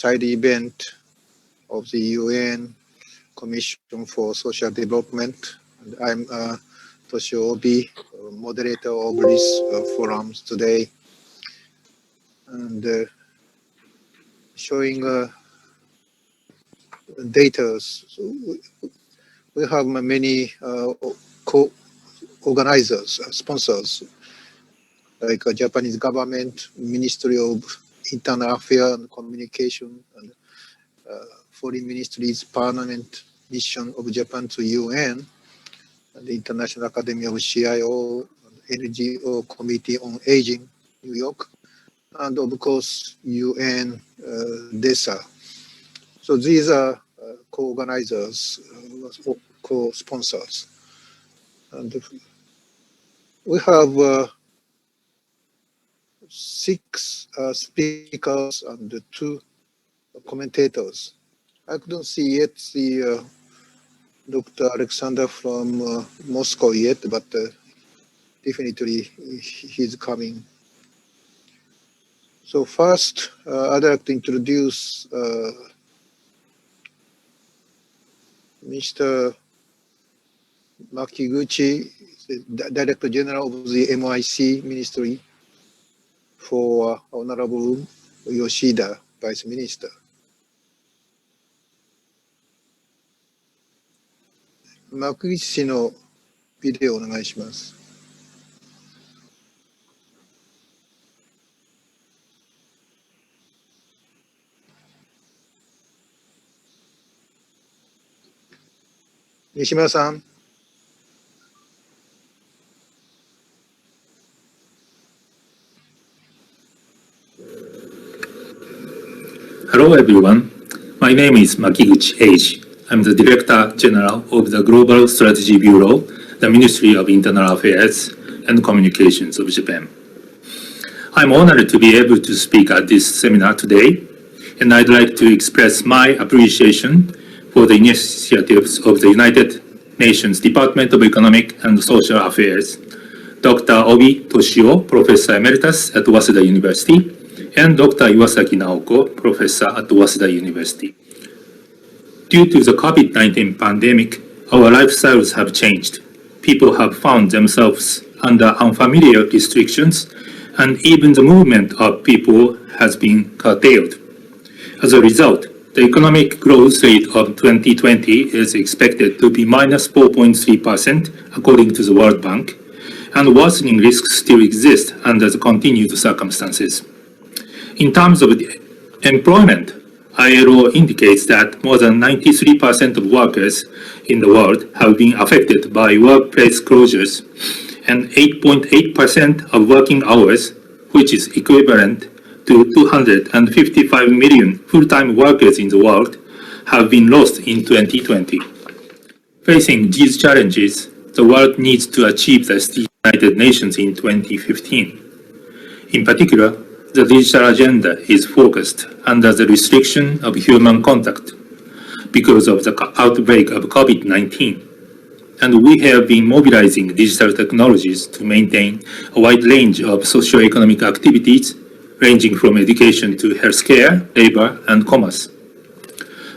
side event of the UN Commission for Social Development. And I'm Toshio Obi, moderator of this forum today, and showing data. So we have many co-organizers, sponsors, like Japanese government, Ministry of Internal Affairs and Communication, and Foreign Ministry's Permanent Mission of Japan to UN, and the International Academy of CIO, NGO Committee on Aging, New York, and of course UN DESA. So these are co-organizers, co-sponsors, and we have 6 speakers and 2 commentators. I couldn't see yet the Dr. Alexander from Moscow yet, but definitely he's coming. So first, I'd like to introduce Mr. Makiguchi, the Director General of the MIC Ministry, for Honorable Yoshida, Vice Minister. Makiguchi 氏のビデオお願いします。西村さん。Hello everyone, my name is Makiguchi Eiji. I'm the Director General of the Global Strategy Bureau, the Ministry of Internal Affairs and Communications of Japan. I'm honored to be able to speak at this seminar today, and I'd like to express my appreciation for the initiatives of the United Nations Department of Economic and Social Affairs, Dr. Obi Toshio, Professor Emeritus at Waseda University, and Dr. Iwasaki Naoko, Professor at Waseda University. Due to the COVID-19 pandemic, our lifestyles have changed. People have found themselves under unfamiliar restrictions, and even the movement of people has been curtailed. As a result, the economic growth rate of 2020 is expected to be minus 4.3% according to the World Bank, and worsening risks still exist under the continued circumstances. In terms of employment, ILO indicates that more than 93% of workers in the world have been affected by workplace closures, and 8.8% of working hours, which is equivalent to 255 million full-time workers in the world, have been lost in 2020. Facing these challenges, the world needs to achieve the United Nations in 2015. In particular, the digital agenda is focused under the restriction of human contact because of the outbreak of COVID-19. And we have been mobilizing digital technologies to maintain a wide range of socio-economic activities, ranging from education to healthcare, labor, and commerce.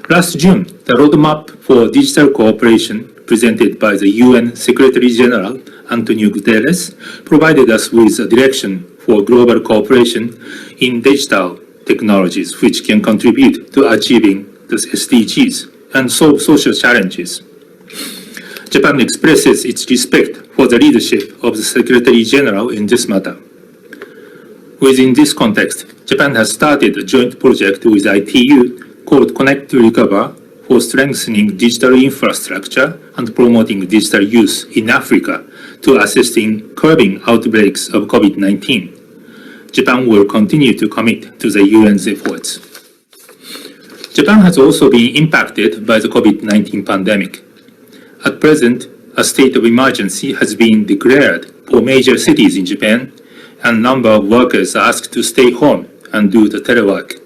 Last June, the roadmap for digital cooperation presented by the UN Secretary General Antonio Guterres provided us with a direction for global cooperation in digital technologies, which can contribute to achieving the SDGs and solve social challenges. Japan expresses its respect for the leadership of the Secretary General in this matter. Within this context, Japan has started a joint project with ITU called Connect to Recover for strengthening digital infrastructure and promoting digital use in Africa to assist in curbing outbreaks of COVID-19. Japan will continue to commit to the UN's efforts. Japan has also been impacted by the COVID-19 pandemic. At present, a state of emergency has been declared for major cities in Japan, and a number of workers are asked to stay home and do the telework.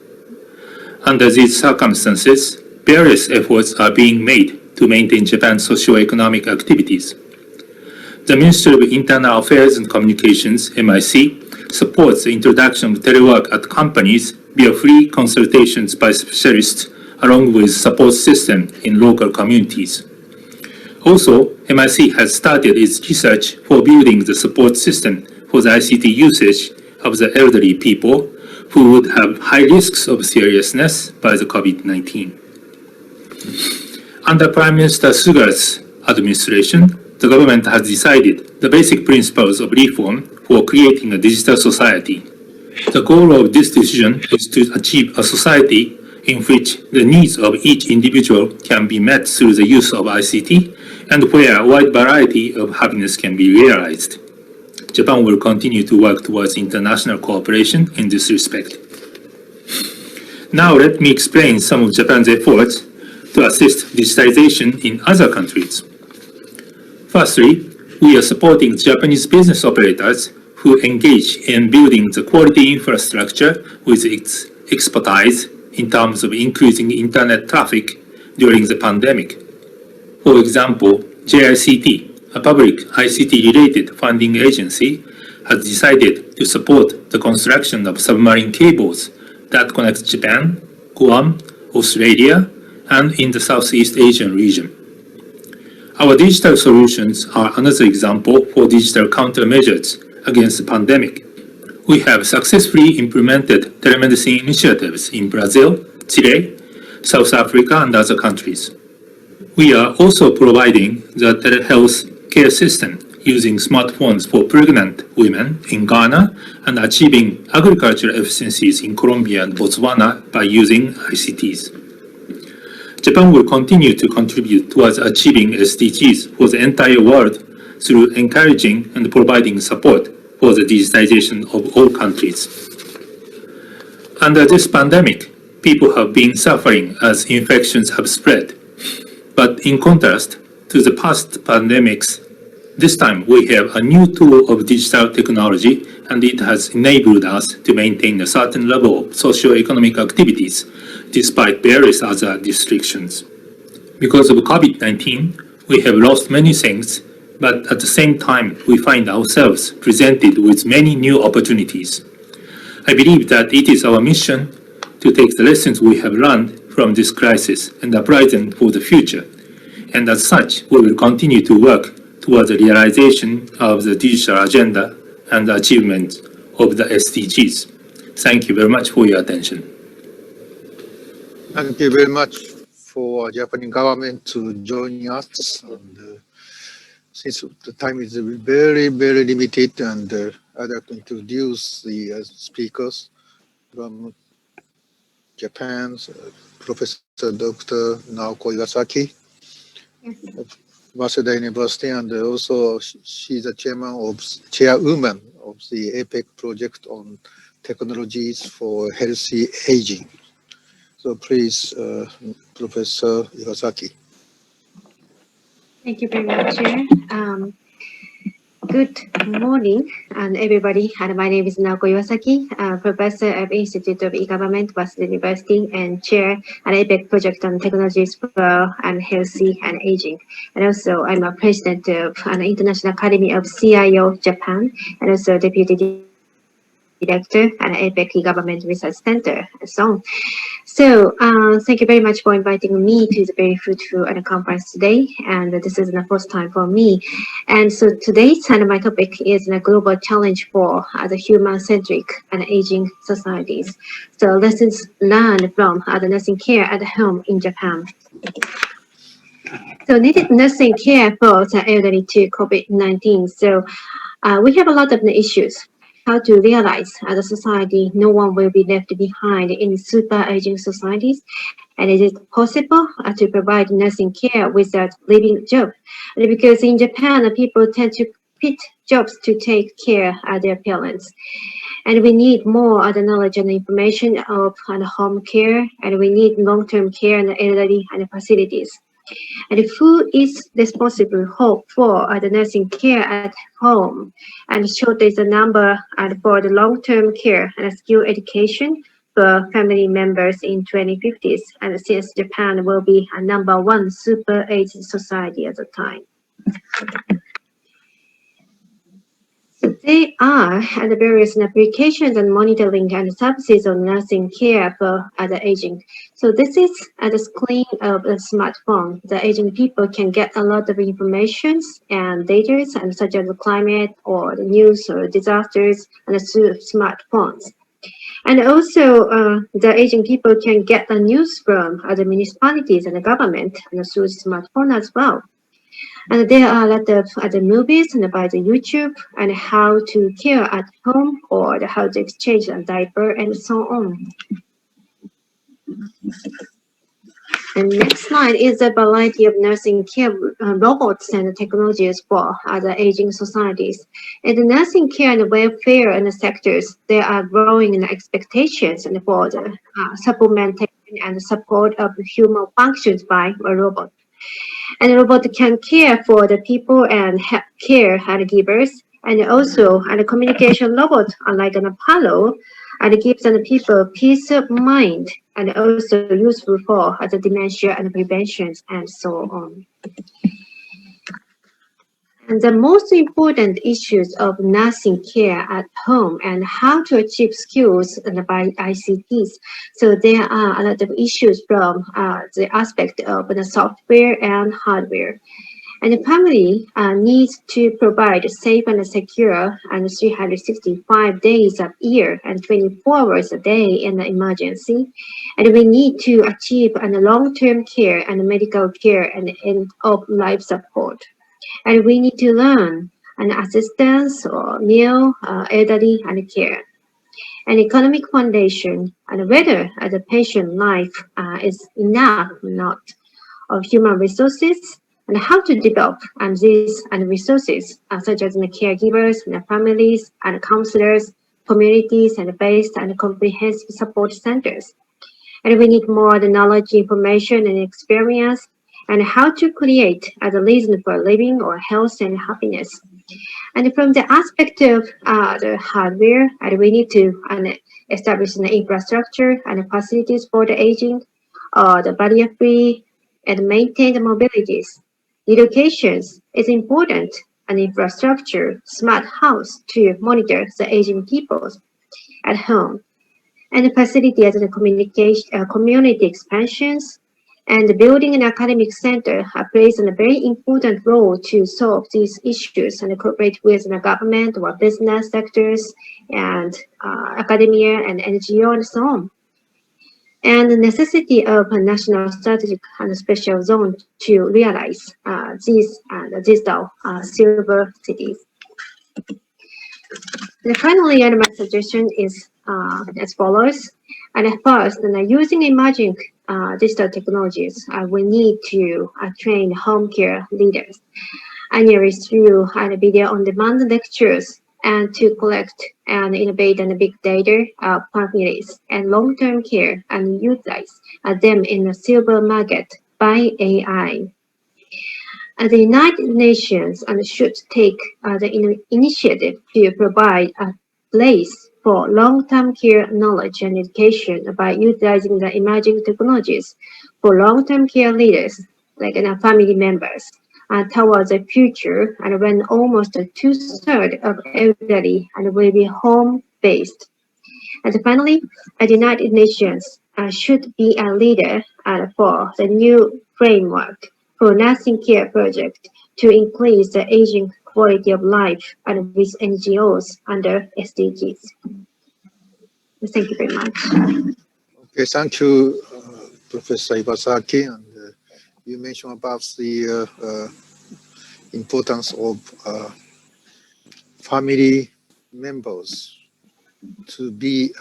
Under these circumstances, various efforts are being made to maintain Japan's socio-economic activities. The Ministry of Internal Affairs and Communications, MIC, supports the introduction of telework at companies via free consultations by specialists along with support system in local communities. Also, MIC has started its research for building the support system for the ICT usage of the elderly people who would have high risks of seriousness by the COVID-19. Under Prime Minister Suga's administration, the government has decided the basic principles of reform for creating a digital society. The goal of this decision is to achieve a society in which the needs of each individual can be met through the use of ICT and where a wide variety of happiness can be realized. Japan will continue to work towards international cooperation in this respect. Now let me explain some of Japan's efforts to assist digitization in other countries. Firstly, we are supporting Japanese business operators who engage in building the quality infrastructure with its expertise in terms of increasing internet traffic during the pandemic. For example, JICT, a public ICT-related funding agency, has decided to support the construction of submarine cables that connect Japan, Guam, Australia, and in the Southeast Asian region. Our digital solutions are another example for digital countermeasures against the pandemic. We have successfully implemented telemedicine initiatives in Brazil, Chile, South Africa, and other countries. We are also providing the telehealth care system using smartphones for pregnant women in Ghana and achieving agricultural efficiencies in Colombia and Botswana by using ICTs. Japan will continue to contribute towards achieving SDGs for the entire world through encouraging and providing support for the digitization of all countries. Under this pandemic, people have been suffering as infections have spread. But in contrast to the past pandemics, this time we have a new tool of digital technology, and it has enabled us to maintain a certain level of socio-economic activities despite various other restrictions. Because of COVID-19, we have lost many things, but at the same time, we find ourselves presented with many new opportunities. I believe that it is our mission to take the lessons we have learned from this crisis and apply them for the future. And as such, we will continue to work towards the realization of the digital agenda and the achievement of the SDGs. Thank you very much for your attention. Thank you very much for Japanese government to join us. And, since the time is very, very limited, and I'd like to introduce the speakers from Japan, Professor Dr. Naoko Iwasaki of Waseda University, and also she's the chairwoman of the APEC project on technologies for healthy aging. So please, Professor Iwasaki. Thank you very much, Chair. Good morning, and everybody. And my name is Naoko Iwasaki, Professor of Institute of E-Government, Waseda University, and Chair an APEC project on technologies for healthy and aging. And also, I'm a president of an International Academy of CIO Japan, and also Deputy Director and APEC E-Government Research Center, and so on. So thank you very much for inviting me to the very fruitful conference today. And this is the first time for me. And so today's my topic is the global challenge for the human-centric and aging societies. So lessons learned from the nursing care at home in Japan. So needed nursing care for the elderly to COVID-19. So we have a lot of issues. How to realize as a society no one will be left behind in super aging societies, and is it possible to provide nursing care without leaving job? Because in Japan people tend to quit jobs to take care of their parents, and we need more knowledge and information of home care, and we need long-term care and elderly facilities. And who is responsible for the nursing care at home? And shortage the number for the long-term care and skill education for family members in 2050s. And since Japan will be a #1 super aging society at the time. So There are the various applications and monitoring and services on nursing care for the aging. So this is at the screen of a smartphone. The aging people can get a lot of information and data, and such as the climate or the news or disasters, and through smartphones. And also, the aging people can get the news from the municipalities and the government and through smartphone as well. And there are a lot of other movies and about the YouTube and how to care at home or how to exchange a diaper and so on. And next slide is a variety of nursing care robots and technologies for other aging societies. In the nursing care and welfare and the sectors, there are growing expectations and for the supplementation and support of human functions by a robot. And the robot can care for the people and help care givers. And also, and the communication robot, unlike an Apollo, and it gives the people peace of mind and also useful for the dementia and preventions and so on. And the most important issues of nursing care at home and how to achieve skills by ICTs. So there are a lot of issues from the aspect of the software and hardware. And the family needs to provide safe and secure and 365 days a year and 24 hours a day in an emergency. And we need to achieve long-term care and medical care and end of life support. And we need to learn an assistance or meal, elderly and care. An economic foundation and whether the patient life is enough or not of human resources and how to develop these resources such as the caregivers and the families and counselors, communities and based and comprehensive support centers. And we need more the knowledge, information and experience and how to create as a reason for living or health and happiness. And from the aspect of the hardware, we need to establish an infrastructure and facilities for the aging, the barrier-free, and maintain the mobilities. Education is important, and infrastructure, smart house to monitor the aging people at home, and the facility as the community expansions, and building an academic center plays a very important role to solve these issues and cooperate with the government or business sectors and academia and NGO and so on. And the necessity of a national strategic and special zone to realize these digital silver cities. And finally, my suggestion is as follows. And first, using emerging digital technologies, we need to train home care leaders annually through video-on-demand lectures and to collect and innovate and big data families and long-term care and utilize them in the silver market by AI. The United Nations should take the initiative to provide a place for long-term care knowledge and education by utilizing the emerging technologies for long-term care leaders, like family members, towards the future, and when almost two-thirds of elderly will be home-based. And finally, the United Nations should be a leader for the new framework for nursing care project to increase the aging quality of life and with NGOs under SDGs. Thank you very much. Okay, thank you, Professor Iwasaki. And you mentioned about the importance of family members to be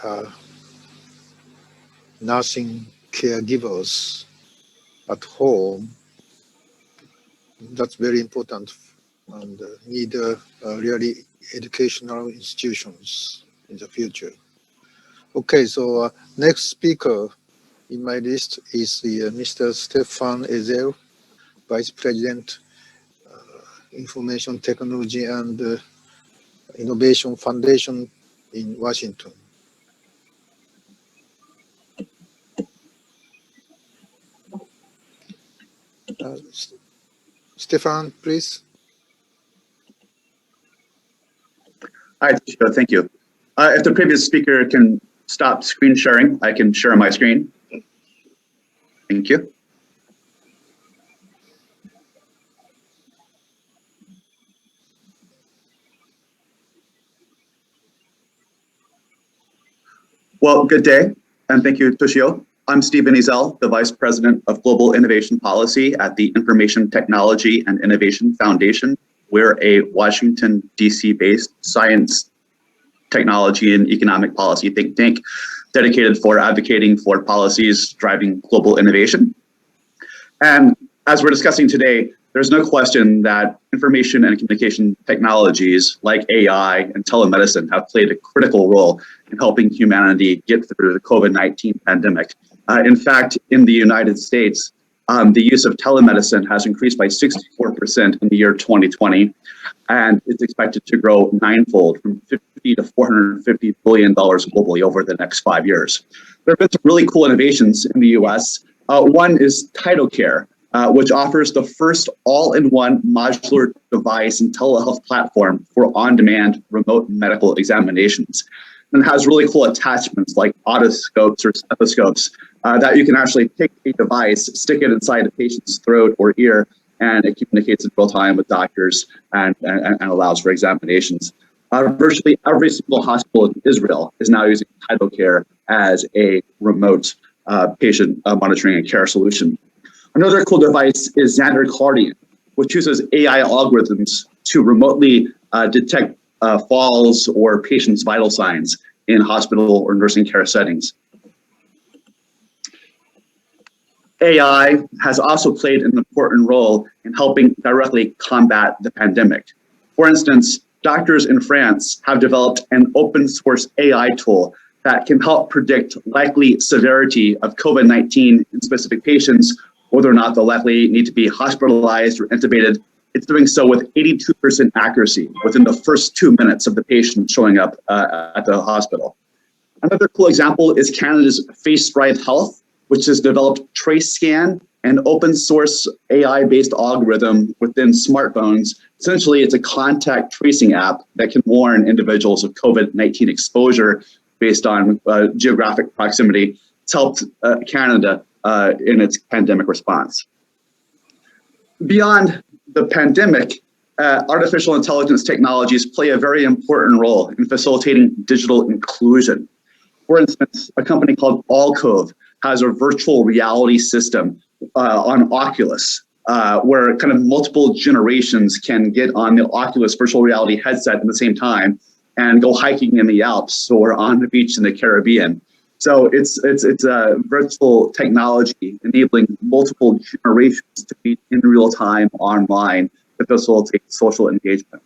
nursing caregivers at home. That's very important and need really educational institutions in the future. Okay, so next speaker in my list is Mr. Stefan Ezel, Vice President, Information Technology and Innovation Foundation in Washington. Stefan, please. Hi, Toshio, thank you. If the previous speaker can stop screen sharing, I can share my screen. Thank you. Well, good day, and thank you, Toshio. I'm Stephen Ezel, the Vice President of Global Innovation Policy at the Information Technology and Innovation Foundation. We're a Washington, DC-based science, technology, and economic policy think tank dedicated for advocating for policies driving global innovation. And as we're discussing today, there's no question that information and communication technologies like AI and telemedicine have played a critical role in helping humanity get through the COVID-19 pandemic. In fact, in the United States, the use of telemedicine has increased by 64% in the year 2020, and it's expected to grow ninefold from $50 to $450 billion globally over the next 5 years. There have been some really cool innovations in the US. One is Untitled Chapter, which offers the first all-in-one modular device and telehealth platform for on-demand remote medical examinations. And has really cool attachments like otoscopes or stethoscopes that you can actually pick a device, stick it inside a patient's throat or ear, and it communicates in real time with doctors and allows for examinations. Virtually every single hospital in Israel is now using Untitled Chapter as a remote patient monitoring and care solution. Another cool device is Xander Cardian, which uses AI algorithms to remotely detect falls or patients' vital signs in hospital or nursing care settings. AI has also played an important role in helping directly combat the pandemic. For instance, doctors in France have developed an open source AI tool that can help predict likely severity of COVID-19 in specific patients, whether or not they'll likely need to be hospitalized or intubated. It's doing so with 82% accuracy within the first 2 minutes of the patient showing up at the hospital. Another cool example is Canada's Face Drive Health, which has developed TraceScan, an open source AI-based algorithm within smartphones. Essentially, it's a contact tracing app that can warn individuals of COVID-19 exposure based on geographic proximity. It's helped Canada in its pandemic response. Beyond the pandemic, artificial intelligence technologies play a very important role in facilitating digital inclusion. For instance, a company called Allcove has a virtual reality system on Oculus, where kind of multiple generations can get on the Oculus virtual reality headset at the same time and go hiking in the Alps or on the beach in the Caribbean. So it's a virtual technology enabling multiple generations to be in real time online to facilitate social engagement.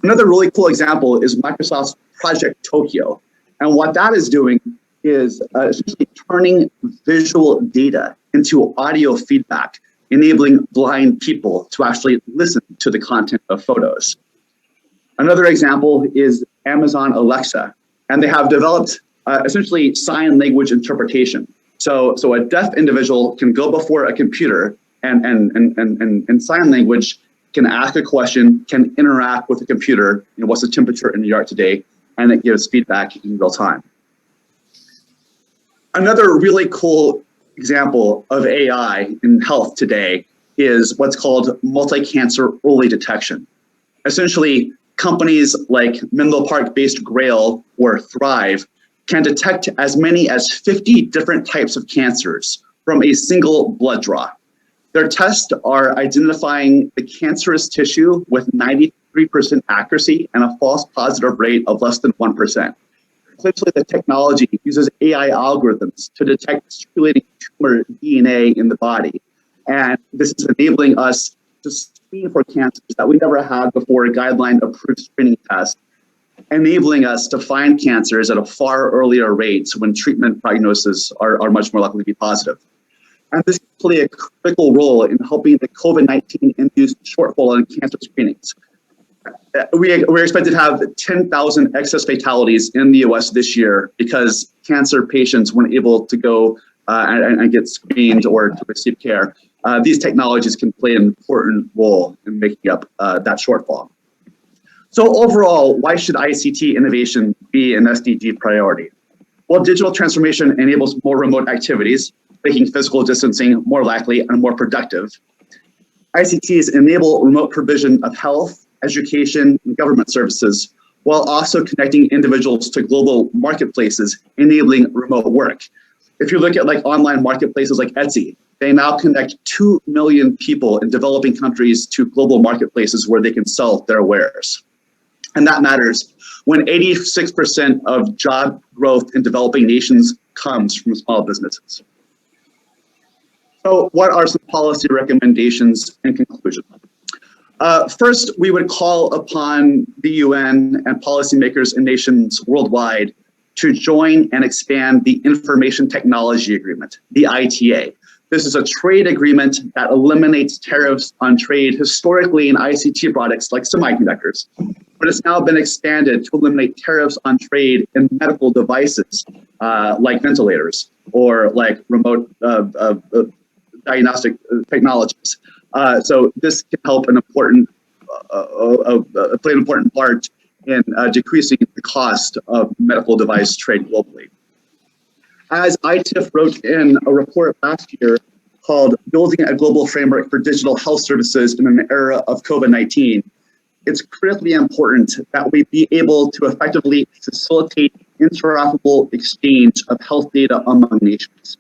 Another really cool example is Microsoft's Project Tokyo. And what that is doing is essentially turning visual data into audio feedback, enabling blind people to actually listen to the content of photos. Another example is Amazon Alexa, and they have developed essentially sign language interpretation. So a deaf individual can go before a computer and sign language can ask a question, can interact with the computer, what's the temperature in New York today, and it gives feedback in real time. Another really cool example of AI in health today is what's called multi-cancer early detection. Essentially, companies like Menlo Park-based Grail or Thrive can detect as many as 50 different types of cancers from a single blood draw. Their tests are identifying the cancerous tissue with 93% accuracy and a false positive rate of less than 1%. Essentially, the technology uses AI algorithms to detect circulating tumor DNA in the body. And this is enabling us to screen for cancers that we never had before a guideline-approved screening test, enabling us to find cancers at a far earlier rate when treatment prognoses are much more likely to be positive. And this play a critical role in helping the COVID-19 induced shortfall in cancer screenings. We're expected to have 10,000 excess fatalities in the US this year because cancer patients weren't able to go and get screened or to receive care. These technologies can play an important role in making up that shortfall. So overall, why should ICT innovation be an SDG priority? Well, digital transformation enables more remote activities, making physical distancing more likely and more productive. ICTs enable remote provision of health, education, and government services, while also connecting individuals to global marketplaces, enabling remote work. If you look at like online marketplaces like Etsy, they now connect 2 million people in developing countries to global marketplaces where they can sell their wares. And that matters when 86% of job growth in developing nations comes from small businesses. So what are some policy recommendations in conclusion? First, we would call upon the UN and policymakers in nations worldwide to join and expand the Information Technology Agreement, the ITA. This is a trade agreement that eliminates tariffs on trade historically in ICT products like semiconductors, but it's now been expanded to eliminate tariffs on trade in medical devices like ventilators or like remote diagnostic technologies. So this can help play an important part in decreasing the cost of medical device trade globally. As ITIF wrote in a report last year called Building a Global Framework for Digital Health Services in an Era of COVID-19, it's critically important that we be able to effectively facilitate interoperable exchange of health data among nations.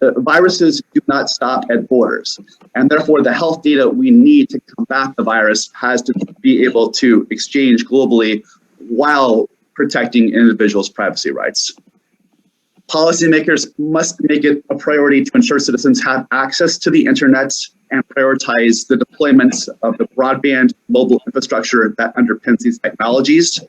Viruses do not stop at borders, and therefore the health data we need to combat the virus has to be able to exchange globally while protecting individuals' privacy rights. Policymakers must make it a priority to ensure citizens have access to the internet and prioritize the deployment of the broadband mobile infrastructure that underpins these technologies.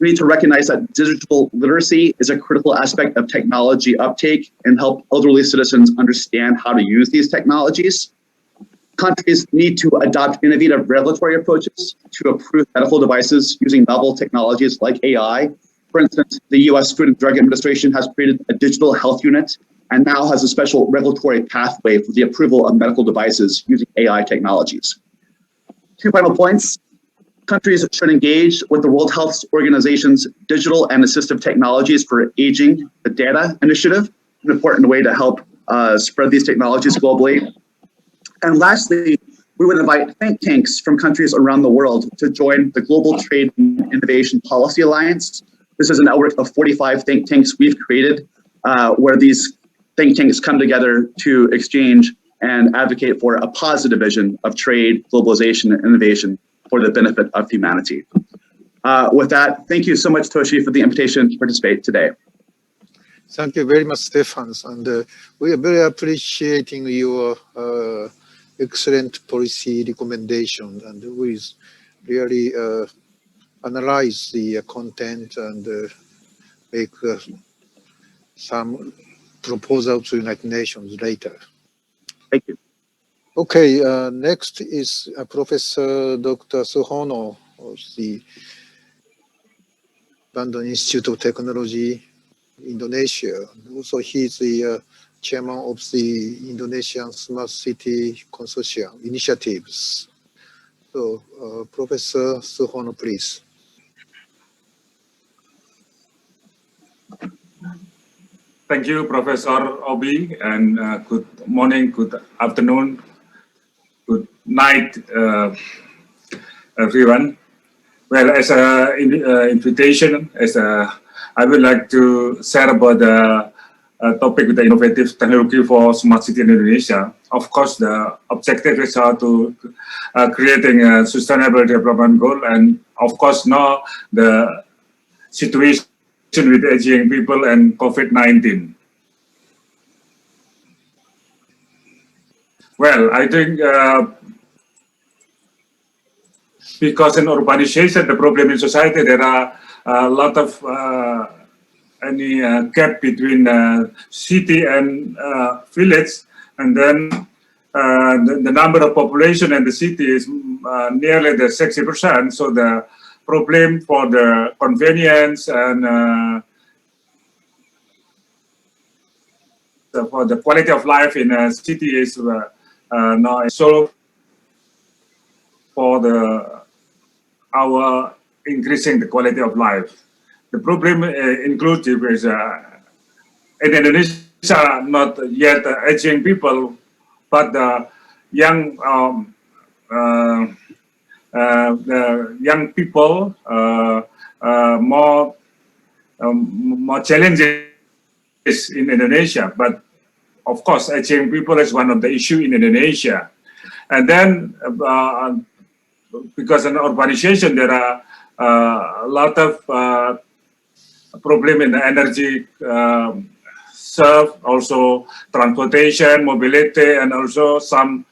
We need to recognize that digital literacy is a critical aspect of technology uptake and help elderly citizens understand how to use these technologies. Countries need to adopt innovative regulatory approaches to approve medical devices using novel technologies like AI. For instance, the US Food and Drug Administration has created a digital health unit and now has a special regulatory pathway for the approval of medical devices using AI technologies. 2 final points. Countries should engage with the World Health Organization's Digital and Assistive Technologies for Aging the Data Initiative, an important way to help spread these technologies globally. And lastly, we would invite think tanks from countries around the world to join the Global Trade and Innovation Policy Alliance. This is a network of 45 think tanks we've created where these think tanks come together to exchange and advocate for a positive vision of trade, globalization, and innovation for the benefit of humanity. With that, thank you so much, Toshi, for the invitation to participate today. Thank you very much, Stefan. And we are very appreciating your excellent policy recommendation, and we really analyze the content and make some proposals to the United Nations later. Thank you. Okay, next is Professor Dr. Suhono of the Bandung Institute of Technology, Indonesia. Also, he's the chairman of the Indonesian Smart City Consortium initiatives. So, Professor Suhono, please. Thank you, Professor Obi, and good morning, good afternoon, good night, everyone. Well, as an invitation, I would like to share about the topic with the innovative technology for smart city in Indonesia. Of course, the objective is how to creating a sustainable development goal, and of course, now the situation with aging people and COVID-19. Well, I think because in urbanization, the problem in society, there are a lot of gap between city and village, and then the number of population in the city is nearly the 60%. So the problem for the convenience and for the quality of life in a city is now solved for our increasing the quality of life. The problem inclusive is in Indonesia, not yet aging people, but the young people more challenges in Indonesia. But of course, aging people is one of the issue in Indonesia. And then because in urbanization, there are a lot of problem in the energy serve, also transportation, mobility, and also some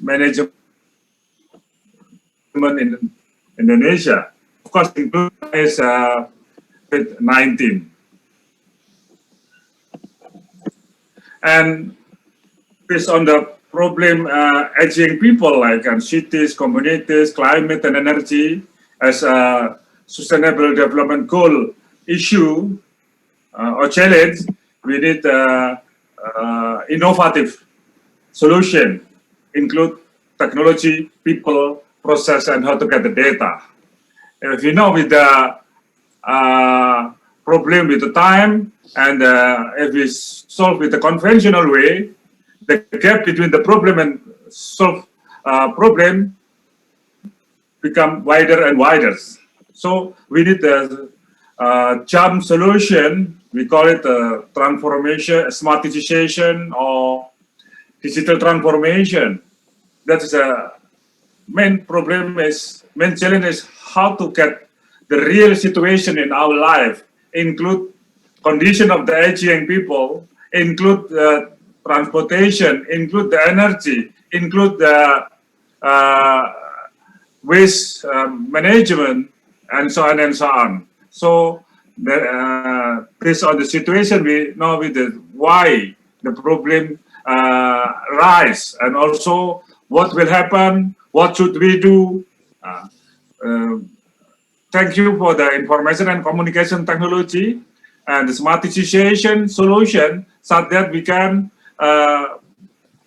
management in Indonesia. Of course, include is COVID-19. And based on the problem aging people like cities, communities, climate and energy as a sustainable development goal issue or challenge, we need innovative solution, include technology, people, process, and how to get the data. If you know with the problem with the time, and if we solve with the conventional way, the gap between the problem and solve problem become wider and wider. So we need a jump solution. We call it transformation, smartization, or digital transformation. That is a main problem. Main challenge is how to get the real situation in our life, include condition of the aging people, include the transportation, include the energy, include the waste management, and so on and so on. So based on the situation, we know with why the problem rise, and also what will happen, what should we do. Thank you for the information and communication technology and the smartization solution, so that we can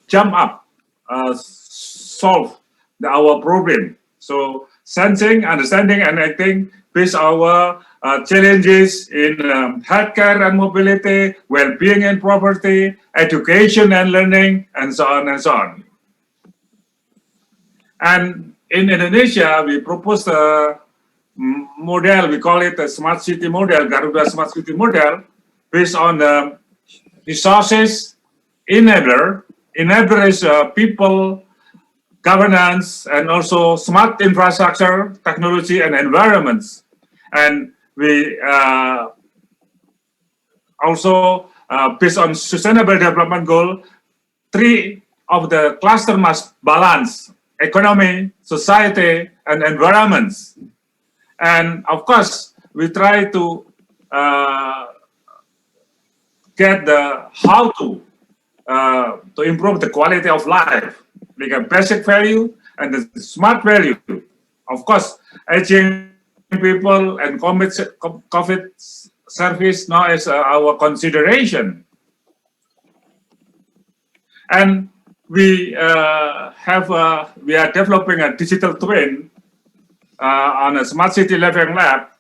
jump up, solve our problem. So sensing, understanding, and acting based our challenges in healthcare and mobility, well-being and property, education and learning, and so on and so on. And in Indonesia, we proposed a model, we call it a smart city model, Garuda Smart City model, based on the resources enabler. Enabler is people, governance, and also smart infrastructure, technology, and environments. And we also, based on sustainable development goal, 3 of the cluster must balance: economy, society, and environments. And of course, we try to get the how to improve the quality of life, like a basic value and the smart value. Of course, aging people and COVID service now is our consideration. And we are developing a digital twin on a smart city living lab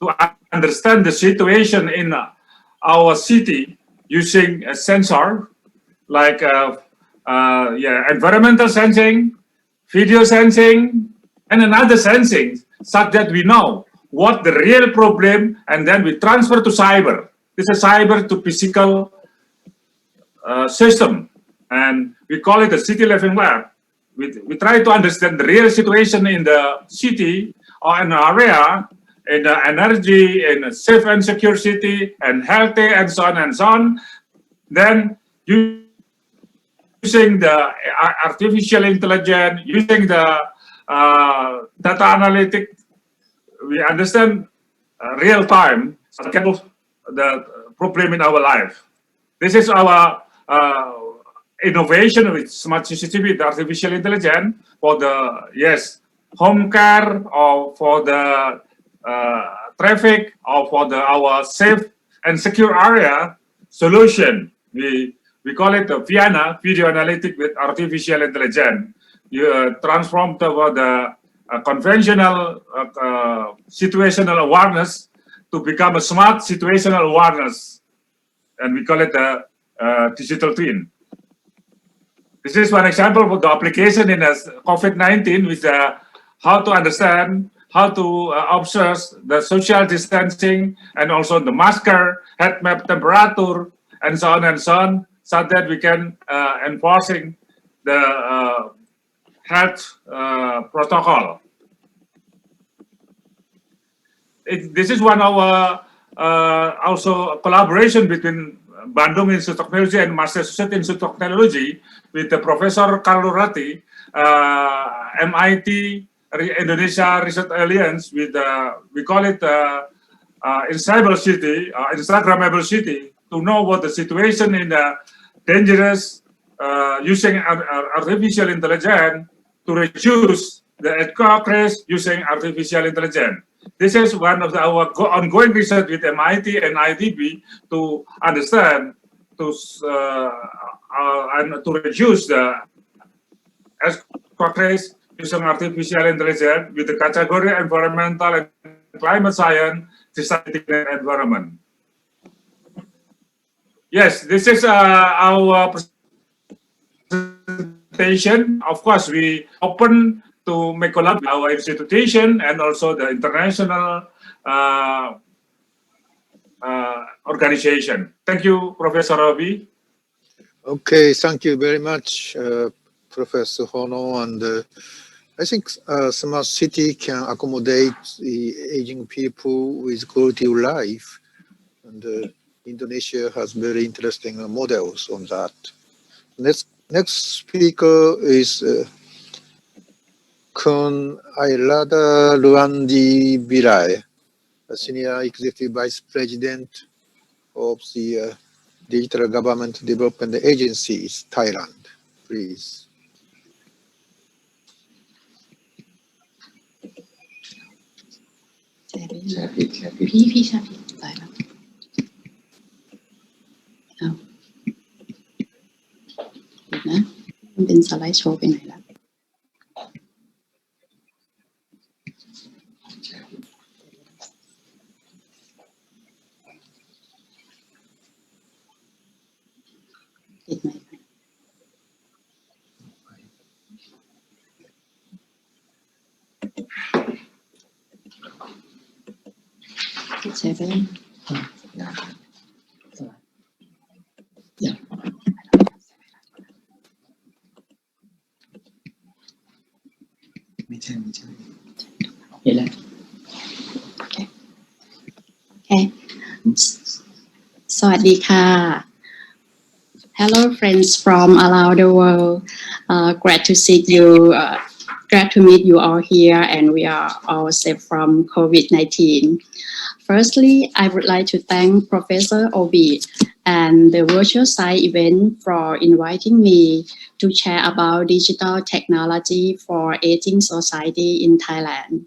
to understand the situation in our city using a sensor like environmental sensing, video sensing, and another sensing, such that we know what the real problem, and then we transfer to cyber. This is cyber to physical system, and we call it a city living lab. We try to understand the real situation in the city or an area, in the energy, in a safe and secure city, and healthy, and so on and so on. Then using the artificial intelligence, using the data analytic, we understand real time the problem in our life. This is our innovation with smart CCTV, the artificial intelligence for the home care, or for the traffic, or for our safe and secure area solution. We call it the Viana, video analytic with artificial intelligence. You transform the conventional situational awareness to become a smart situational awareness, and we call it a digital twin. This is one example of the application in COVID-19 with how to understand, how to observe the social distancing, and also the masker, head map temperature, and so on, so that we can enforcing the health protocol. This is one of also a collaboration between Bandung Institute of Technology and Massachusetts Institute of Technology with the Professor Carlo Ratti, MIT Indonesia Research Alliance with we call it Instagrammable city, to know what the situation in the dangerous using artificial intelligence to reduce the earthquake using artificial intelligence. This is one of our ongoing research with MIT and IDB to understand and to reduce the earthquake using artificial intelligence with the category environmental and climate science, society and environment. Yes, this is our presentation. Of course, we open to make collaboration with our institution and also the international organization. Thank you, Professor Robi. Okay, thank you very much, Professor Hono. And I think smart city can accommodate the aging people with quality of life. And Indonesia has very interesting models on that. Next speaker is Kun Airada Luandi Birai, a Senior Executive Vice President of the Digital Government Development Agencies, Thailand. Please. แชร์ผิดพี่แชร์ผิดตายแล้วเอาเดี๋ยวนะมันเป็นสไลด์โชว์ไปไหนแล้วติดไหมแชร์ไปยังไม่ใช่เห็นแล้วโอเคสวัสดีค่ะ Hello friends from around the world. Glad to see you. Glad to meet you all here, and we are all safe from COVID-19. Firstly, I would like to thank Professor Obi and the virtual side event for inviting me to share about digital technology for aging society in Thailand.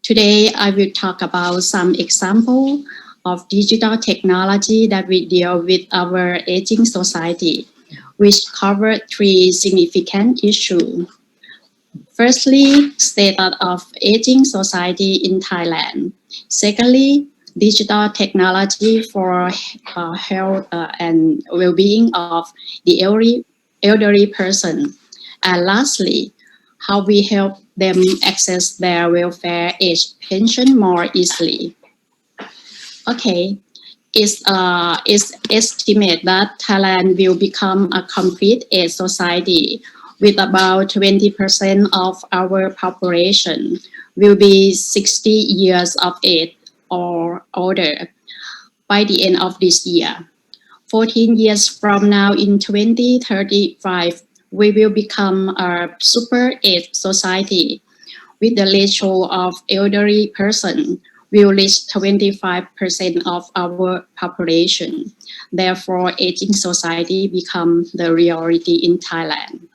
Today, I will talk about some examples of digital technology that we deal with our aging society, which cover three significant issues. Firstly, status of aging society in Thailand. Secondly, digital technology for health and well-being of the elderly person. And lastly, how we help them access their welfare age pension more easily. Okay, it's estimated that Thailand will become a complete age society with about 20% of our population will be 60 years of age or older by the end of this year. 14 years from now in 2035, we will become a super age society with the ratio of elderly person will reach 25% of our population. Therefore, aging society become the reality in Thailand.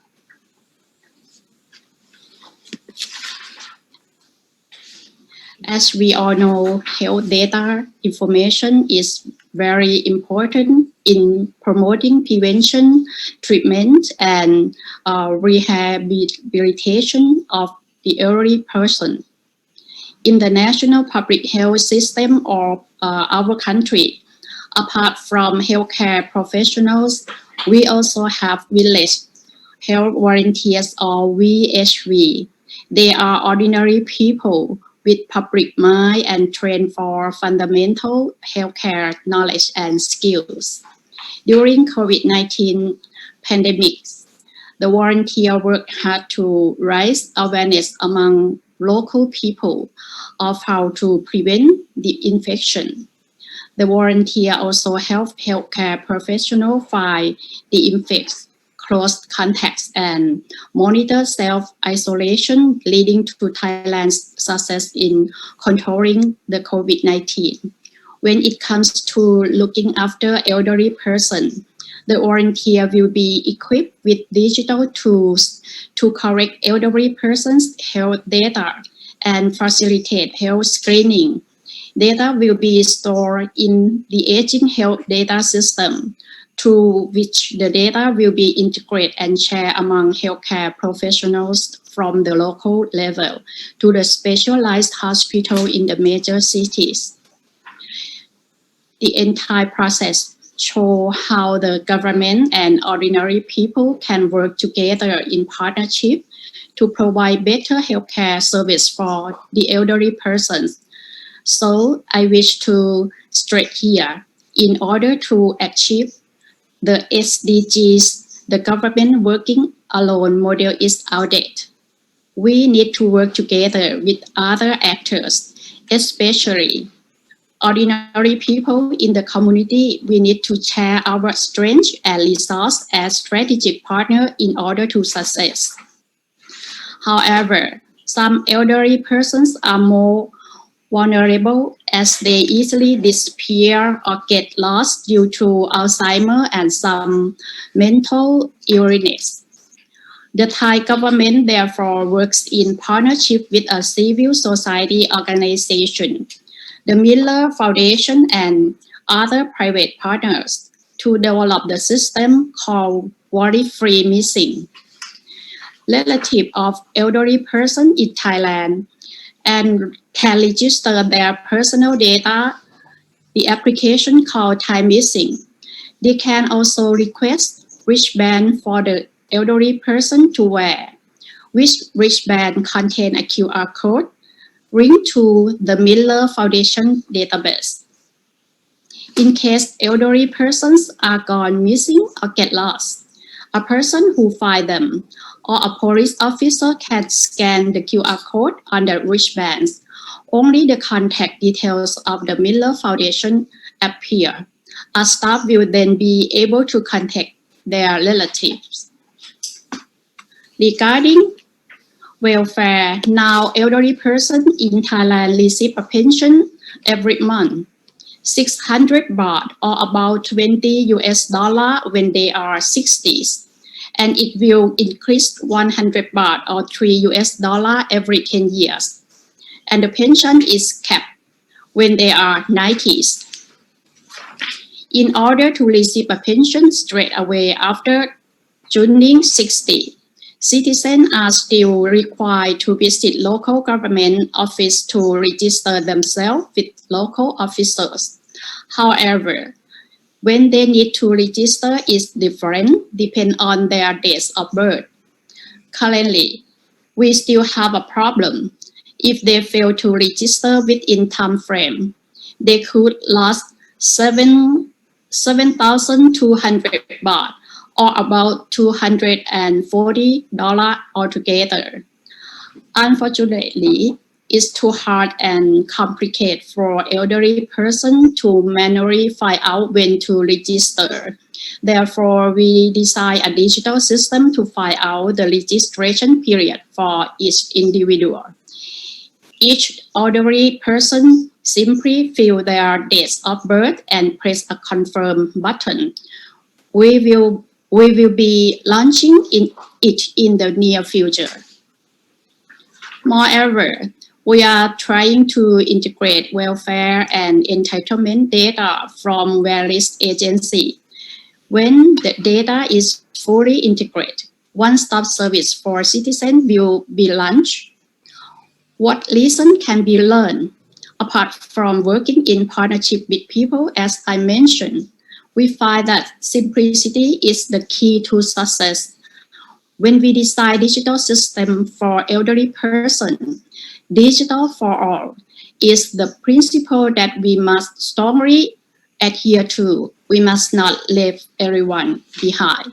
As we all know, health data information is very important in promoting prevention, treatment, and rehabilitation of the elderly person. In the national public health system of our country, apart from healthcare professionals, we also have village health volunteers or VHV. They are ordinary people with public mind and trained for fundamental healthcare knowledge and skills. During COVID-19 pandemic, the volunteer worked hard to raise awareness among local people of how to prevent the infection. The volunteer also helped healthcare professionals find the infected, close contacts, and monitor self-isolation, leading to Thailand's success in controlling the COVID-19. When it comes to looking after elderly person, the volunteer will be equipped with digital tools to correct elderly persons' health data and facilitate health screening. Data will be stored in the aging health data system, through which the data will be integrated and shared among healthcare professionals from the local level to the specialized hospital in the major cities. The entire process shows how the government and ordinary people can work together in partnership to provide better healthcare service for the elderly persons. So I wish to stress here, in order to achieve the SDGs, the government working alone model is outdated. We need to work together with other actors, especially ordinary people in the community. We need to share our strength and resource as strategic partner in order to success. However, some elderly persons are more vulnerable as they easily disappear or get lost due to Alzheimer's and some mental illness. The Thai government therefore works in partnership with a civil society organization, the Miller Foundation, and other private partners to develop the system called Worry-Free Missing. Relatives of elderly persons in Thailand and can register their personal data, the application called Time Missing. They can also request wristband for the elderly person to wear, which wristband contain a QR code linked to the Miller Foundation database. In case elderly persons are gone missing or get lost, a person who finds them or a police officer can scan the QR code on the wristbands. Only the contact details of the Miller Foundation appear. Our staff will then be able to contact their relatives. Regarding welfare, now elderly persons in Thailand receive a pension every month, 600 baht or about $20 when they are 60s. And it will increase 100 baht or $3 every 10 years. And the pension is capped when they are 90s. In order to receive a pension straight away after turning 60, citizens are still required to visit local government office to register themselves with local officers. However, when they need to register is different, depend on their dates of birth. Currently, we still have a problem. If they fail to register within time frame, they could lose 7,200 baht or about $240 altogether. Unfortunately, it's too hard and complicated for elderly person to manually find out when to register. Therefore, we design a digital system to find out the registration period for each individual. Each elderly person simply fill their dates of birth and press a confirm button. We will be launching it in the near future. Moreover, we are trying to integrate welfare and entitlement data from various agencies When the data is fully integrated, one-stop service for citizens will be launched. What lesson can be learned? Apart from working in partnership with people, as I mentioned, we find that simplicity is the key to success. When we design digital system for elderly person, digital for all is the principle that we must strongly adhere to. We must not leave everyone behind.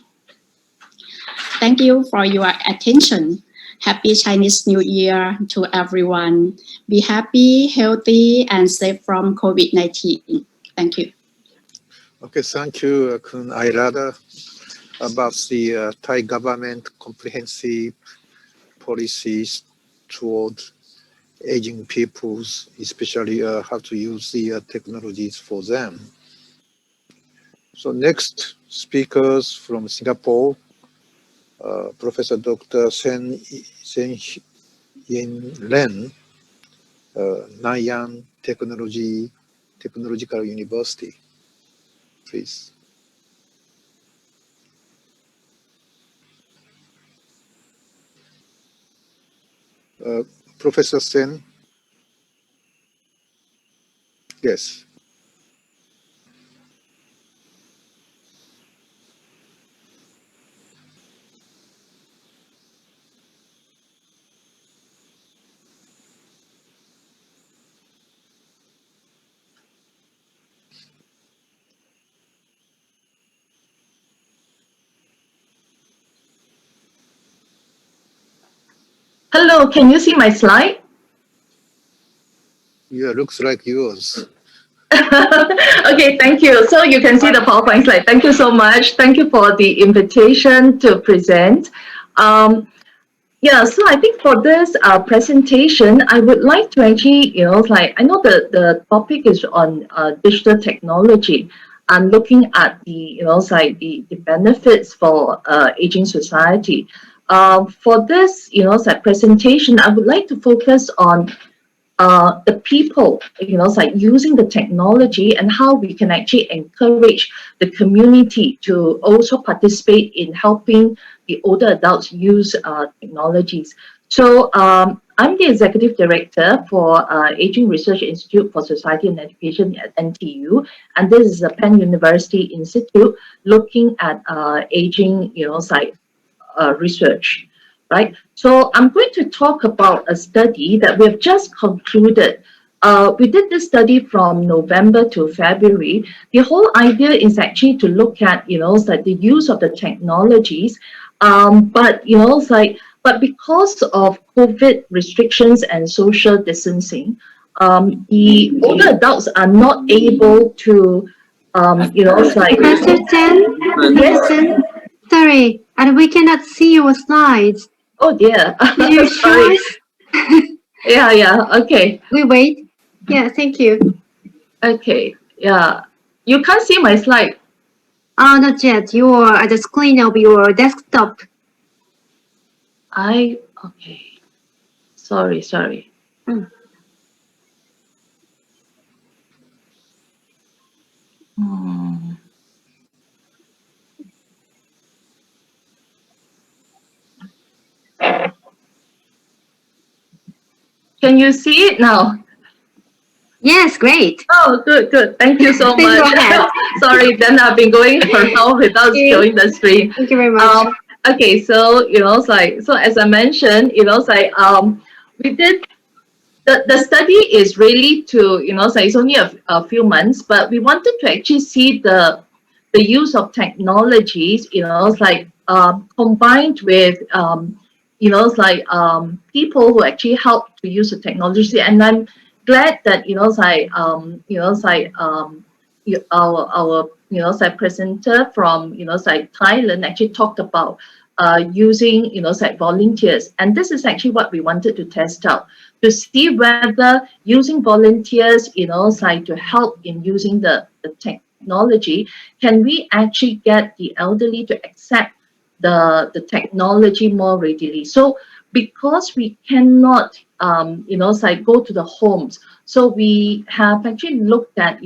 Thank you for your attention. Happy Chinese New Year to everyone. Be happy, healthy, and safe from COVID-19. Thank you. Okay, thank you, Kun Airada, about the Thai government comprehensive policies toward aging peoples, especially how to use the technologies for them. So next speakers from Singapore, Professor Dr. Sen Yin Len, Nanyang Technological University. Please. Professor Sen. Yes. Hello, can you see my slide? Yeah, looks like yours. Okay, thank you. So you can see the PowerPoint slide. Thank you so much. Thank you for the invitation to present. Yeah, so I think for this presentation, I would like to actually, I know the topic is on digital technology. I'm looking at the, the benefits for aging society. For this, presentation, I would like to focus on the people, using the technology and how we can actually encourage the community to also participate in helping the older adults use technologies. So I'm the Executive Director for Aging Research Institute for Society and Education at NTU, and this is a Penn University Institute looking at aging, research. Right. So I'm going to talk about a study that we've just concluded. We did this study from November to February. The whole idea is actually to look at, the use of the technologies. But because of COVID restrictions and social distancing, the older adults are not able to, Professor Chen, Yes. sorry, and we cannot see your slides. Oh dear. Can you show Sorry. us? Yeah, okay. We wait. Yeah, thank you. Okay, yeah. You can't see my slide. Oh, not yet. You are at the screen of your desktop. Okay. Sorry. Mm. Hmm. Can you see it now? Yes, great. Oh, good. Thank you so Please much. go ahead. Sorry, then I've been going around without Okay. showing the screen. Thank you very much. Okay, so so as I mentioned, we did the study is really to it's only a few months, but we wanted to actually see the use of technologies, combined with people who actually help to use the technology. And I'm glad that our presenter from Thailand actually talked about using volunteers, and this is actually what we wanted to test out, to see whether using volunteers to help in using the technology, can we actually get the elderly to accept the technology more readily. So because we cannot go to the homes, so we have actually looked at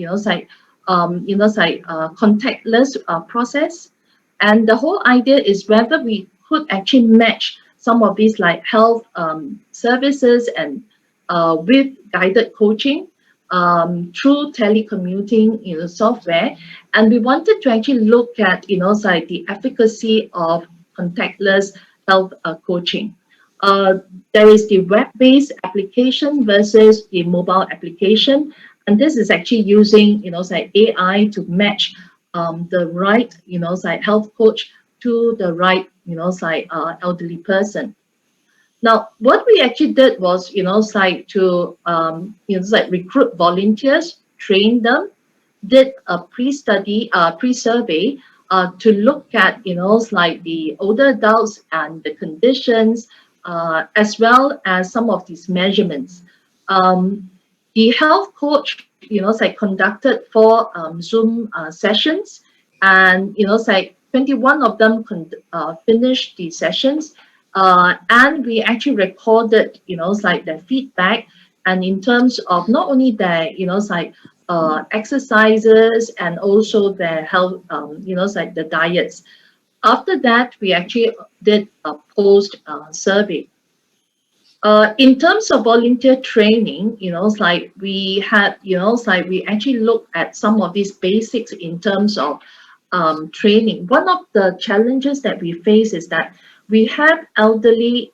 contactless process. And the whole idea is whether we could actually match some of these like health services and with guided coaching through telecommuting software. And we wanted to actually look at the efficacy of contactless health coaching. There is the web-based application versus the mobile application, and this is actually using AI to match the right health coach to the right elderly person. Now, what we actually did was to recruit volunteers, train them, did a pre-study, pre-survey to look at the older adults and the conditions, as well as some of these measurements. The health coach conducted 4 Zoom sessions, and 21 of them finished the sessions, and we actually recorded their feedback, and in terms of not only their exercises and also their health, the diets. After that, we actually did a post survey. In terms of volunteer training, we had, we actually looked at some of these basics in terms of training. One of the challenges that we face is that we have elderly,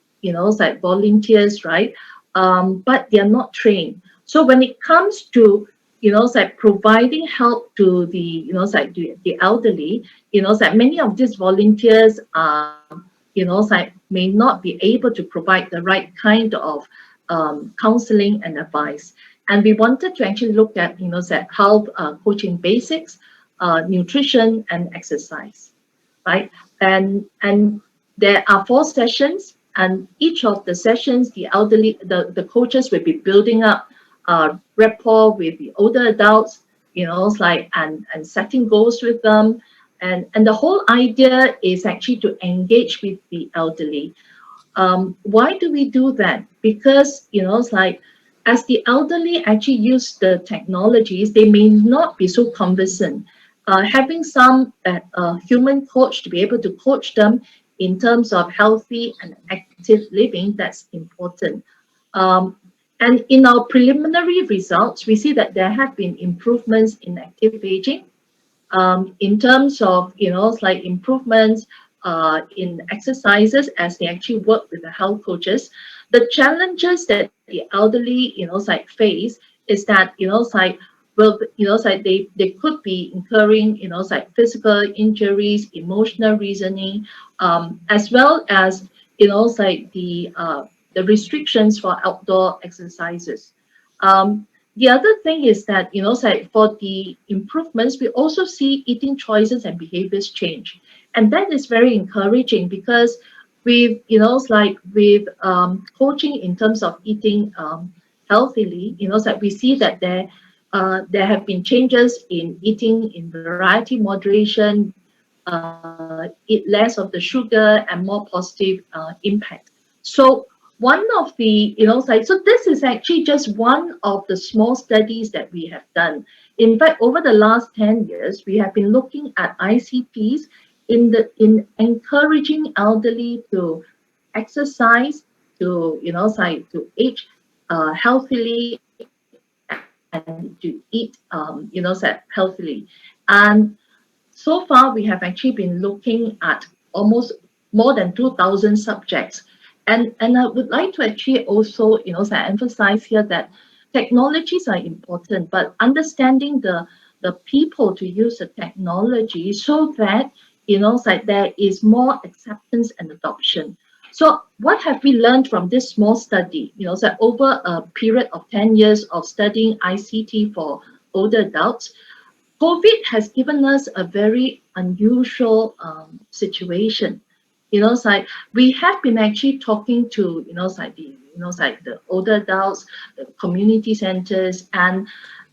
volunteers, right? But they are not trained. So when it comes to providing help to the the elderly, many of these volunteers may not be able to provide the right kind of counseling and advice. And we wanted to actually look at health coaching basics, nutrition and exercise, right? And there are 4 sessions, and each of the sessions, the elderly, the coaches will be building up rapport with the older adults, and setting goals with them. And the whole idea is actually to engage with the elderly. Why do we do that? Because, as the elderly actually use the technologies, they may not be so conversant. Having some human coach to be able to coach them in terms of healthy and active living, that's important. And in our preliminary results, we see that there have been improvements in active aging. In terms of improvements in exercises as they actually work with the health coaches. The challenges that the elderly face is that they could be incurring physical injuries, emotional reasoning, as well as the restrictions for outdoor exercises. The other thing is that, for the improvements, we also see eating choices and behaviors change. And that is very encouraging because with, with coaching in terms of eating healthily, we see that there have been changes in eating in variety, moderation, eat less of the sugar and more positive impact. So one of the, so this is actually just one of the small studies that we have done. In fact, over the last 10 years, we have been looking at ICPs in encouraging elderly to exercise, to, to age healthily and to eat, healthily. And so far, we have actually been looking at almost more than 2,000 subjects. And I would like to actually also, emphasize here that technologies are important, but understanding the people to use the technology so that, there is more acceptance and adoption. So what have we learned from this small study? Over a period of 10 years of studying ICT for older adults, COVID has given us a very unusual situation. We have been actually talking to, the older adults, the community centers, and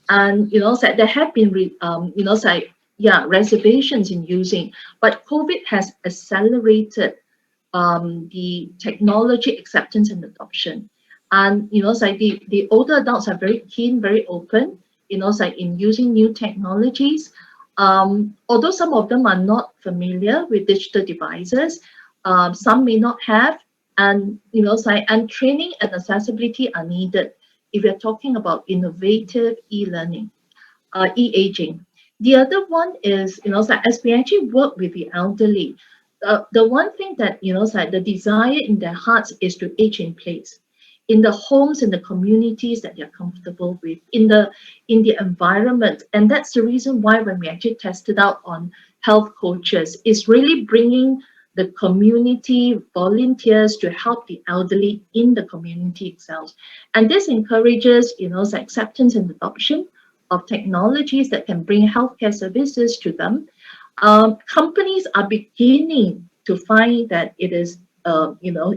there have been, reservations in using, but COVID has accelerated the technology acceptance and adoption. And, the older adults are very keen, very open, like in using new technologies. Although some of them are not familiar with digital devices, some may not have, and and training and accessibility are needed if we're talking about innovative e-learning, e-aging. The other one is, as we actually work with the elderly, the one thing that, the desire in their hearts is to age in place, in the homes, in the communities that they're comfortable with, in the environment. And that's the reason why when we actually tested out on health coaches, is really bringing the community volunteers to help the elderly in the community itself. And this encourages, acceptance and adoption of technologies that can bring healthcare services to them. Companies are beginning to find that it is,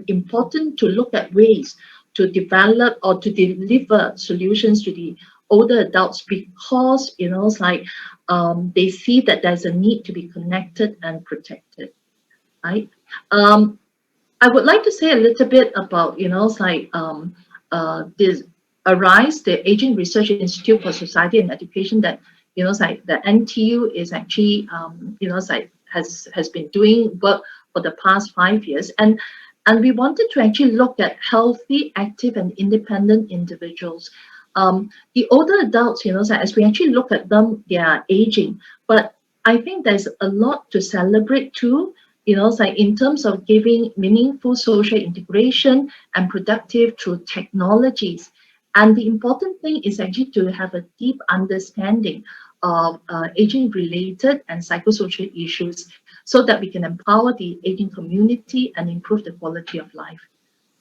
important to look at ways to develop or to deliver solutions to the older adults, because they see that there's a need to be connected and protected, right? I would like to say a little bit about this ARISE, the Aging Research Institute for Society and Education, that the NTU is actually has been doing work for the past 5 years, and we wanted to actually look at healthy, active, and independent individuals. The older adults, as we actually look at them, they are aging, but I think there's a lot to celebrate too. In terms of giving meaningful social integration and productive through technologies. And the important thing is actually to have a deep understanding of aging-related and psychosocial issues, so that we can empower the aging community and improve the quality of life.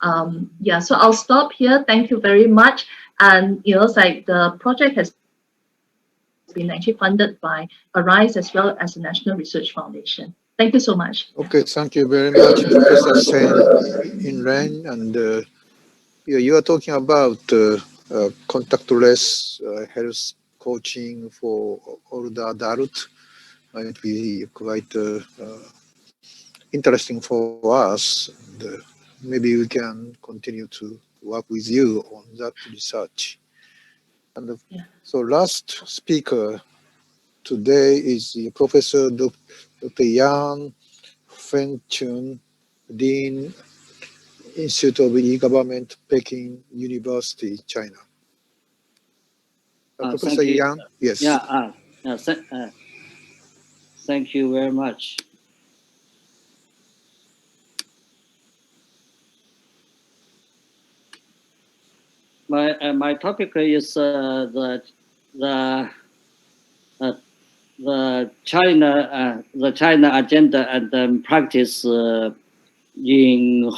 So I'll stop here. Thank you very much. And the project has been actually funded by ARISE as well as the National Research Foundation. Thank you so much. Okay, thank you very much, Professor Sen In Ren. And you are talking about contactless health coaching for older adults. Might be quite interesting for us. And, maybe we can continue to work with you on that research. And so last speaker today is the Professor Dr. Yang Feng-Chun, Dean, Institute of E-Government, Peking University, China. Professor Yang, yes. Thank you very much. My topic is the China agenda and practice in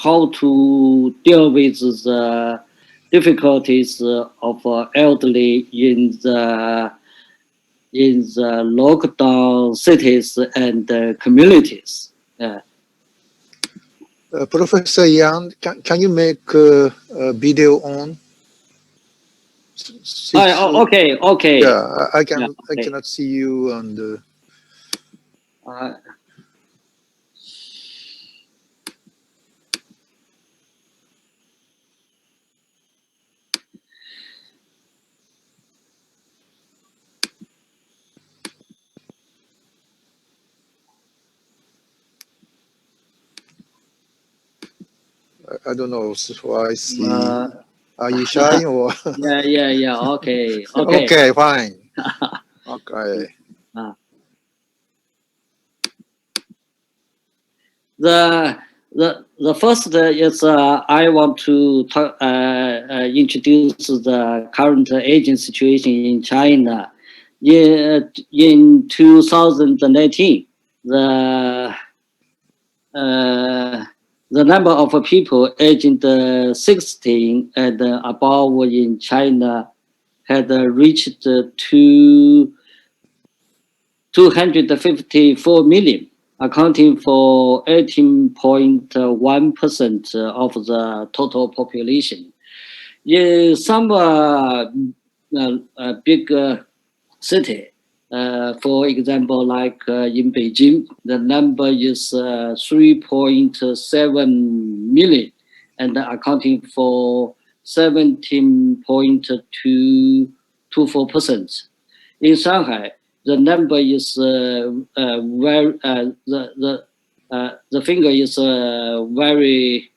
how to deal with the difficulties of elderly in the lockdown cities and communities. Professor Yang, can you make a video on? Okay. Yeah, I can. Yeah, okay. I cannot see you and. I don't know. So I see. Are you shy or? Yeah. Okay. Okay, fine. Okay. The first is I want to introduce the current aging situation in China. In 2019, the number of people aged 16 and above in China had reached to 254 million, accounting for 18.1% of the total population. In some big city, for example, like in Beijing, the number is 3.7 million and accounting for 17.2% 24%. In Shanghai, the number is the figure is very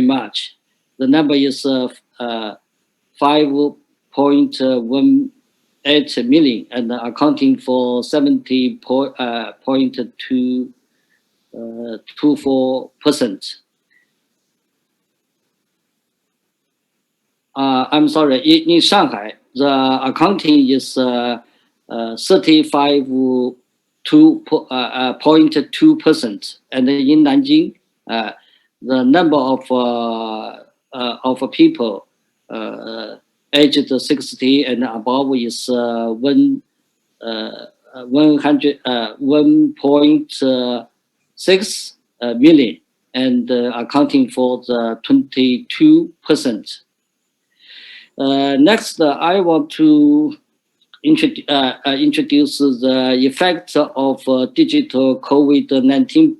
much. The number is 5.18 million and accounting for 70.24%. I'm sorry, in Shanghai, the accounting is 35.2%, and in Nanjing, the number of people aged 60 and above is 1.6 million and accounting for the 22%. Next, I want to introduce the effect of digital COVID-19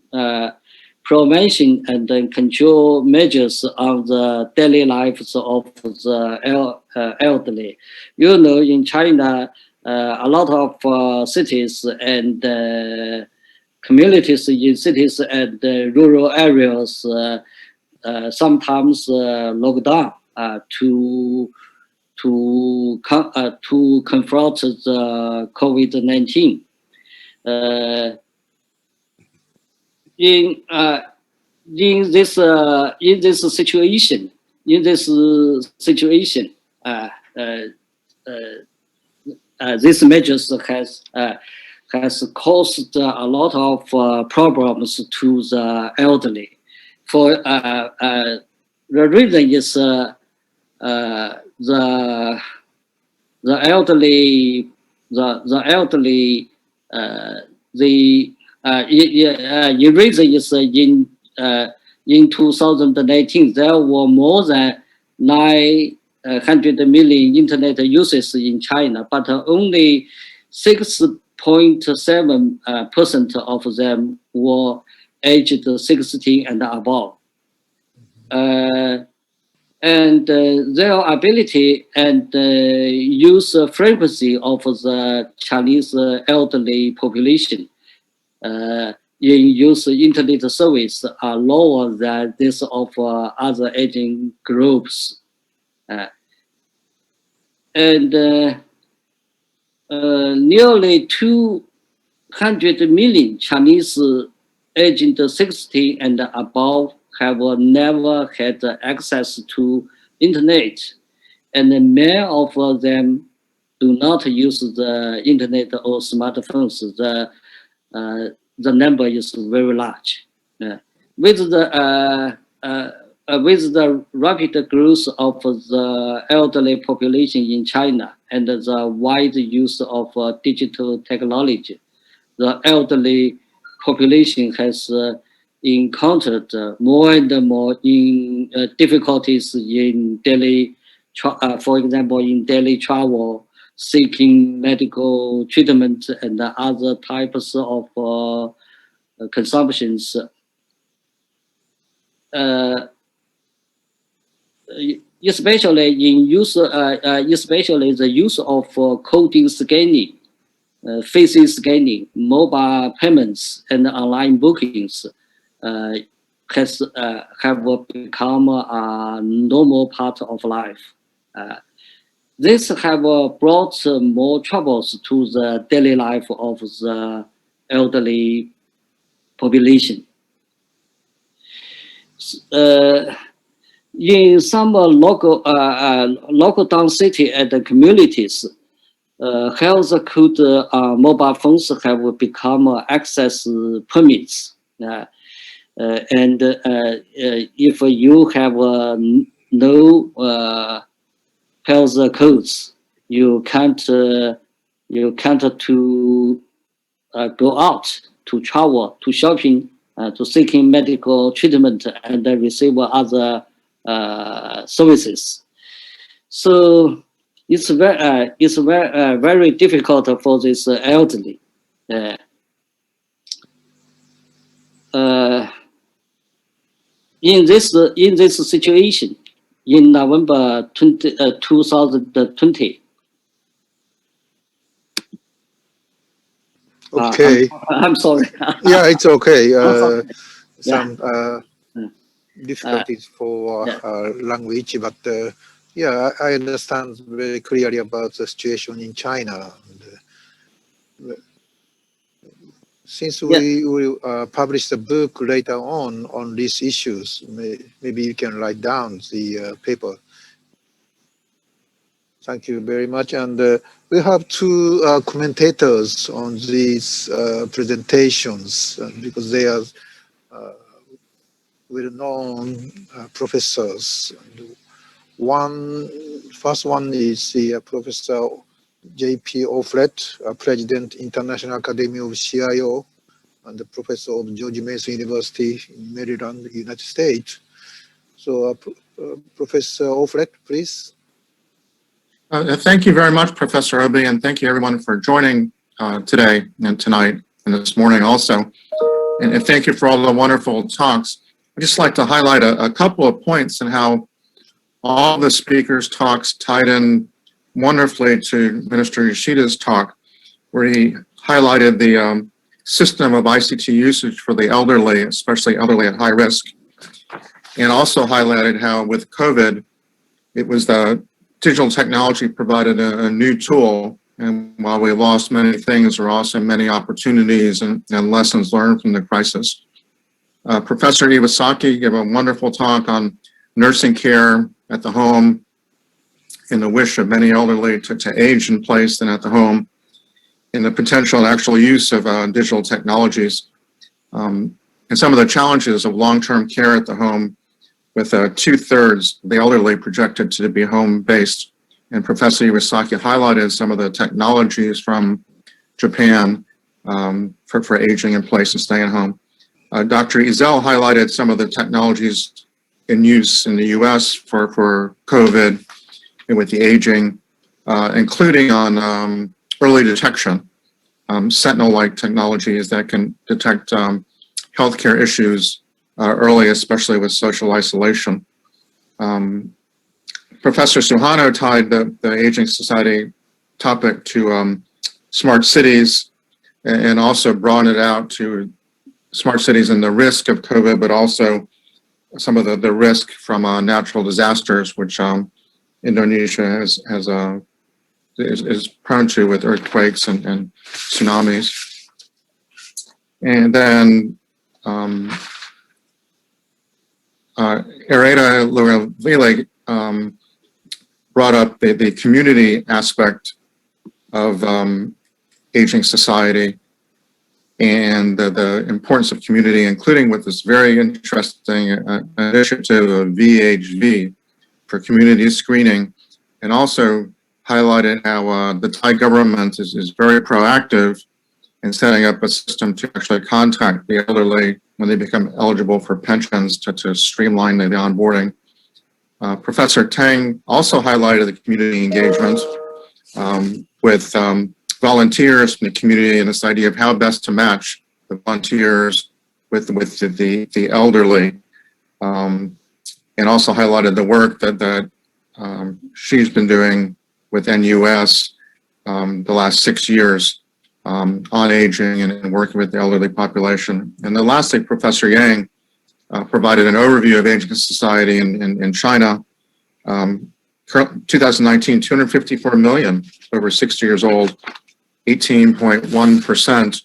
prevention and control measures on the daily lives of the elderly. You know, in China, a lot of cities and communities in cities and rural areas sometimes lock down to confront the COVID-19. In this situation, these measures has caused a lot of problems to the elderly. For the reason is the elderly reason is in 2019 there were more than 900 million internet users in China, but only 6.7% of them were aged 16 and above. And their ability and use frequency of the Chinese elderly population in use internet service are lower than this of other aging groups. And nearly 200 million Chinese aged 60 and above have never had access to internet, and many of them do not use the internet or smartphones. The number is very large. With the rapid growth of the elderly population in China and the wide use of digital technology, the elderly population has encountered more and more difficulties in daily, for example, in daily travel, seeking medical treatment and other types of consumptions. Especially the use of coding scanning, faces scanning, mobile payments, and online bookings have become a normal part of life. This have brought more troubles to the daily life of the elderly population. In some local town city and communities, health code mobile phones have become access permits. And if you have no health codes, you can't to go out, to travel, to shopping, to seeking medical treatment and receive other services. So it's very difficult for this elderly. In this situation, in November 2020, Okay. I'm sorry. Yeah, it's okay. Yeah. Some difficulties for Yeah. language, but yeah, I understand very clearly about the situation in China. And, since we will publish the book later on these issues, maybe you can write down the paper. Thank you very much. And we have two commentators on these presentations because they are well-known professors. First one is the Professor J.P. Offlet, President, International Academy of CIO, and the Professor of George Mason University in Maryland, United States. So, Professor Offlet, please. Thank you very much, Professor Obi, and thank you everyone for joining today and tonight and this morning also. And thank you for all the wonderful talks. I'd just like to highlight a couple of points and how all the speakers' talks tied in wonderfully to Minister Yoshida's talk, where he highlighted the system of ICT usage for the elderly, especially elderly at high risk, and also highlighted how with COVID, it was the digital technology provided a new tool, and while we lost many things, there are also many opportunities and lessons learned from the crisis. Professor Iwasaki gave a wonderful talk on nursing care at the home and the wish of many elderly to age in place and at the home, and the potential and actual use of digital technologies, and some of the challenges of long-term care at the home, with 2/3 the elderly projected to be home-based. And Professor Iwasaki highlighted some of the technologies from Japan for aging in place and staying at home. Dr. Ezel highlighted some of the technologies in use in the US for COVID and with the aging, including on early detection, sentinel-like technologies that can detect healthcare issues early, especially with social isolation. Professor Suhano tied the Aging Society topic to smart cities and also broadened it out to smart cities and the risk of COVID, but also some of the risk from natural disasters, which Indonesia is prone to with earthquakes and tsunamis. And then Hereda Luravile brought up the community aspect of aging society and the importance of community, including with this very interesting initiative of VHV for community screening, and also highlighted how the Thai government is very proactive in setting up a system to actually contact the elderly when they become eligible for pensions to streamline the onboarding. Professor Tang also highlighted the community engagement with volunteers from the community and this idea of how best to match the volunteers with the elderly, and also highlighted the work that she's been doing with NUS the last 6 years on aging and working with the elderly population. And then lastly, Professor Yang provided an overview of aging society in China. 2019, 254 million over 60 years old, 18.1%.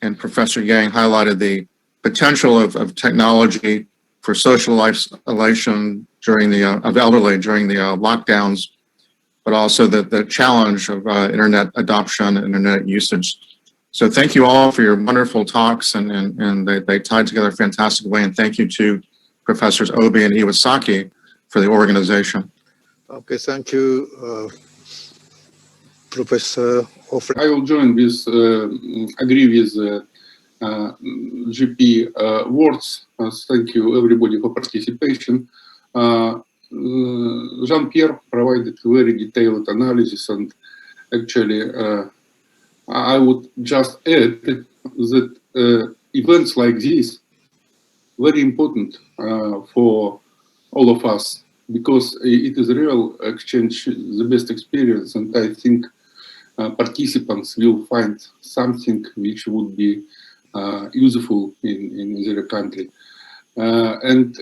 And Professor Yang highlighted the potential of technology for social isolation during of elderly during the lockdowns, but also the challenge of internet adoption and internet usage. So thank you all for your wonderful talks, and they tied together a fantastic way. And thank you to Professors Obi and Iwasaki for the organization. Okay, thank you, Professor Offlet. I will join with, agree with GP words. Thank you everybody for participation. Jean-Pierre provided very detailed analysis, and actually I would just add that events like this very important for all of us, because it is a real exchange, the best experience, and I think participants will find something which would be useful in their country. And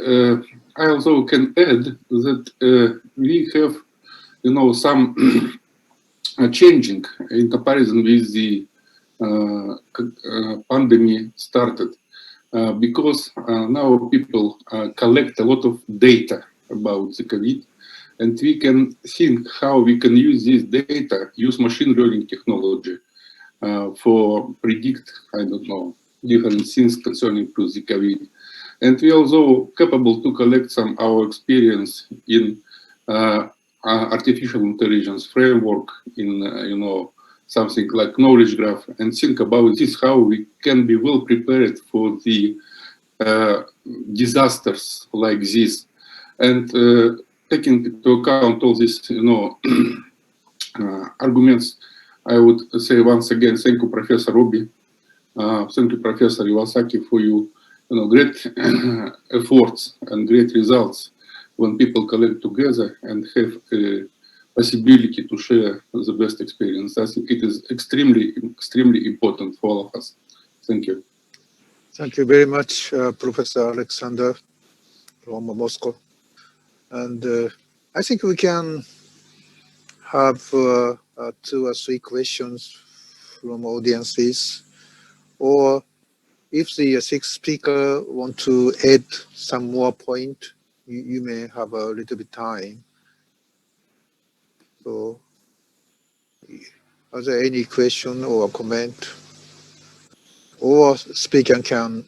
I also can add that we have, some changing in comparison with the pandemic started, because now people collect a lot of data about the COVID, and we can think how we can use this data, use machine learning technology for predict, I don't know, different things concerning to the COVID. And we also capable to collect some our experience in artificial intelligence framework, in something like knowledge graph, and think about this, how we can be well prepared for the disasters like this. And taking into account all these arguments, I would say once again, thank you, Professor Obi. Thank you, Professor Iwasaki, for your great efforts and great results when people collect together and have a possibility to share the best experience. I think it is extremely, extremely important for all of us. Thank you. Thank you very much, Professor Alexander from Moscow. And I think we can have 2 or 3 questions from audiences, or if the 6th speaker want to add some more point, you may have a little bit time. So, are there any question or comment? Or speaker can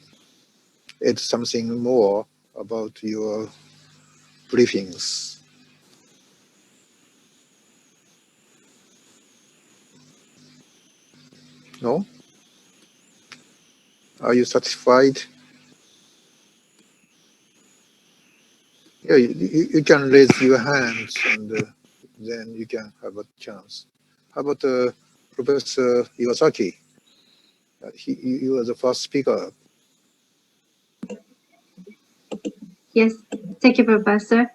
add something more about your briefings. No? Are you satisfied? Yeah, you can raise your hands and then you can have a chance. How about Professor Iwasaki? You are the first speaker. Yes, thank you, Professor.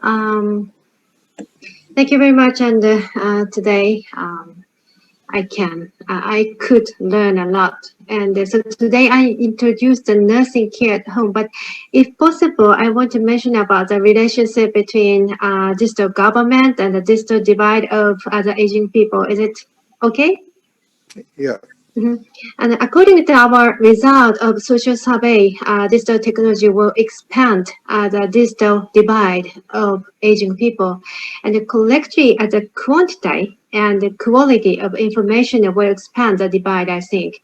Thank you very much. And today I could learn a lot. And so today I introduced the nursing care at home. But if possible, I want to mention about the relationship between digital government and the digital divide of other aging people. Is it okay? Yeah. Mm-hmm. And according to our result of social survey, digital technology will expand the digital divide of aging people, and collectively the quantity and the quality of information will expand the divide, I think.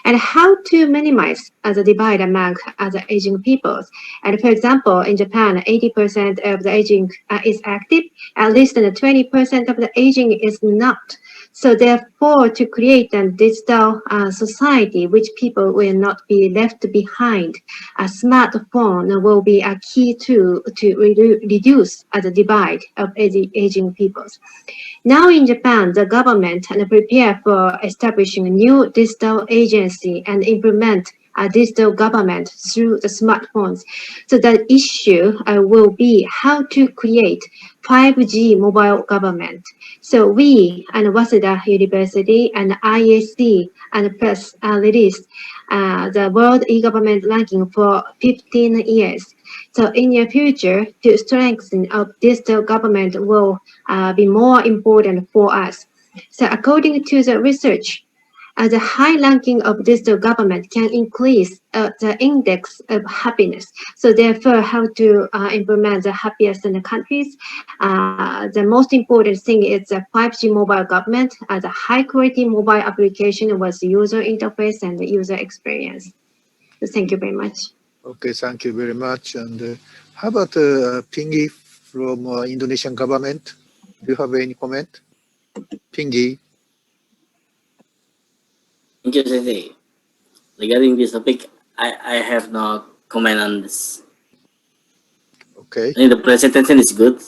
And how to minimize the divide among the aging peoples. And for example, in Japan, 80% of the aging is active, at least 20% of the aging is not. So therefore, to create a digital society which people will not be left behind, a smartphone will be a key tool to reduce the divide of aging peoples. Now in Japan, the government prepare for establishing a new digital agency and implement a digital government through the smartphones. So the issue will be how to create 5G mobile government. So we and Waseda University and IAC and press released the World e-Government ranking for 15 years. So in the future, to strengthen our digital government will be more important for us. So according to the research, the high ranking of digital government can increase the index of happiness. So therefore, how to implement the happiest in the countries. The most important thing is the 5G mobile government, the high quality mobile application with user interface and the user experience. So thank you very much. Okay, thank you very much. And how about Pingy from Indonesian government? Do you have any comment? Pingy. Thank you, Sensei. Regarding this topic, I have no comment on this. Okay. I think the presentation is good.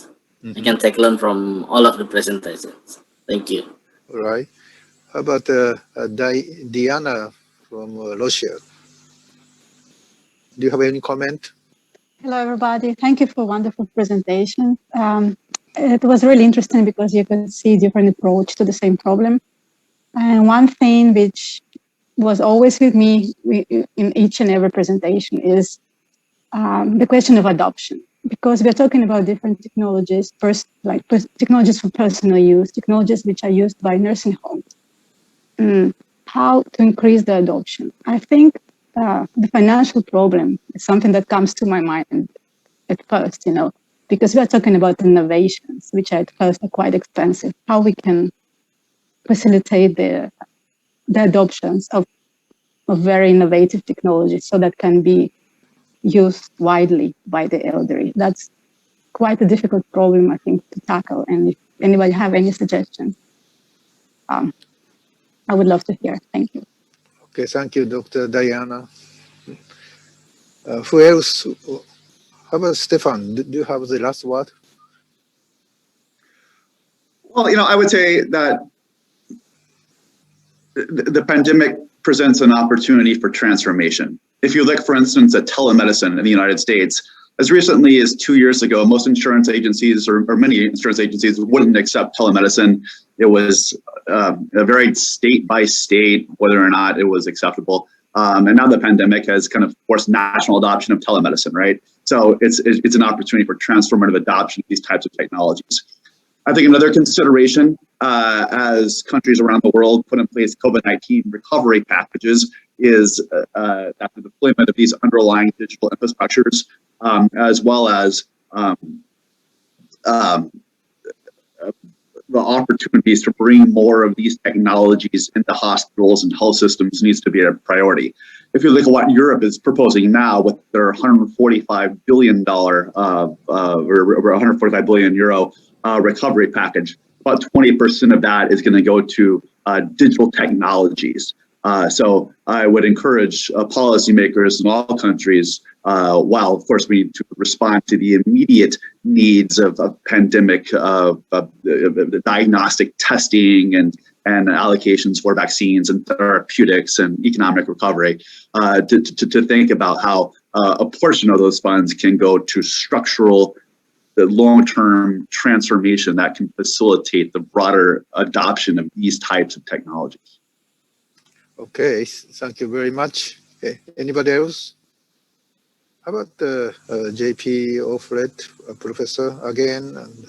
I can take learn from all of the presentations. Thank you. All right. How about Diana from Russia? Do you have any comment? Hello, everybody. Thank you for a wonderful presentation. It was really interesting because you could see different approach to the same problem. And one thing which was always with me in each and every presentation is the question of adoption. Because we're talking about different technologies, first, like technologies for personal use, technologies which are used by nursing homes. How to increase the adoption? I think the financial problem is something that comes to my mind at first, because we are talking about innovations, which at first are quite expensive. How we can facilitate the adoptions of very innovative technologies so that can be used widely by the elderly. That's quite a difficult problem, I think, to tackle. And if anybody have any suggestions, I would love to hear. Thank you. Okay, thank you, Dr. Diana. Who else? How about Stefan? Do you have the last word? Well, I would say that the pandemic presents an opportunity for transformation. If you look, for instance, at telemedicine in the United States, as recently as 2 years ago, most insurance agencies or many insurance agencies wouldn't accept telemedicine. It was a very state by state whether or not it was acceptable. And now the pandemic has kind of forced national adoption of telemedicine, right? So it's an opportunity for transformative adoption of these types of technologies. I think another consideration as countries around the world put in place COVID-19 recovery packages is that the deployment of these underlying digital infrastructures, as well as the opportunities to bring more of these technologies into hospitals and health systems needs to be a priority. If you look at what Europe is proposing now with their $145 billion or 145 billion euro recovery package, about 20% of that is going to go to digital technologies. So I would encourage policymakers in all countries, while of course we need to respond to the immediate needs of pandemic, diagnostic testing and allocations for vaccines and therapeutics and economic recovery, to think about how a portion of those funds can go to structural, the long-term transformation that can facilitate the broader adoption of these types of technologies. Okay, thank you very much. Okay. Anybody else? How about JP Offred, professor again, and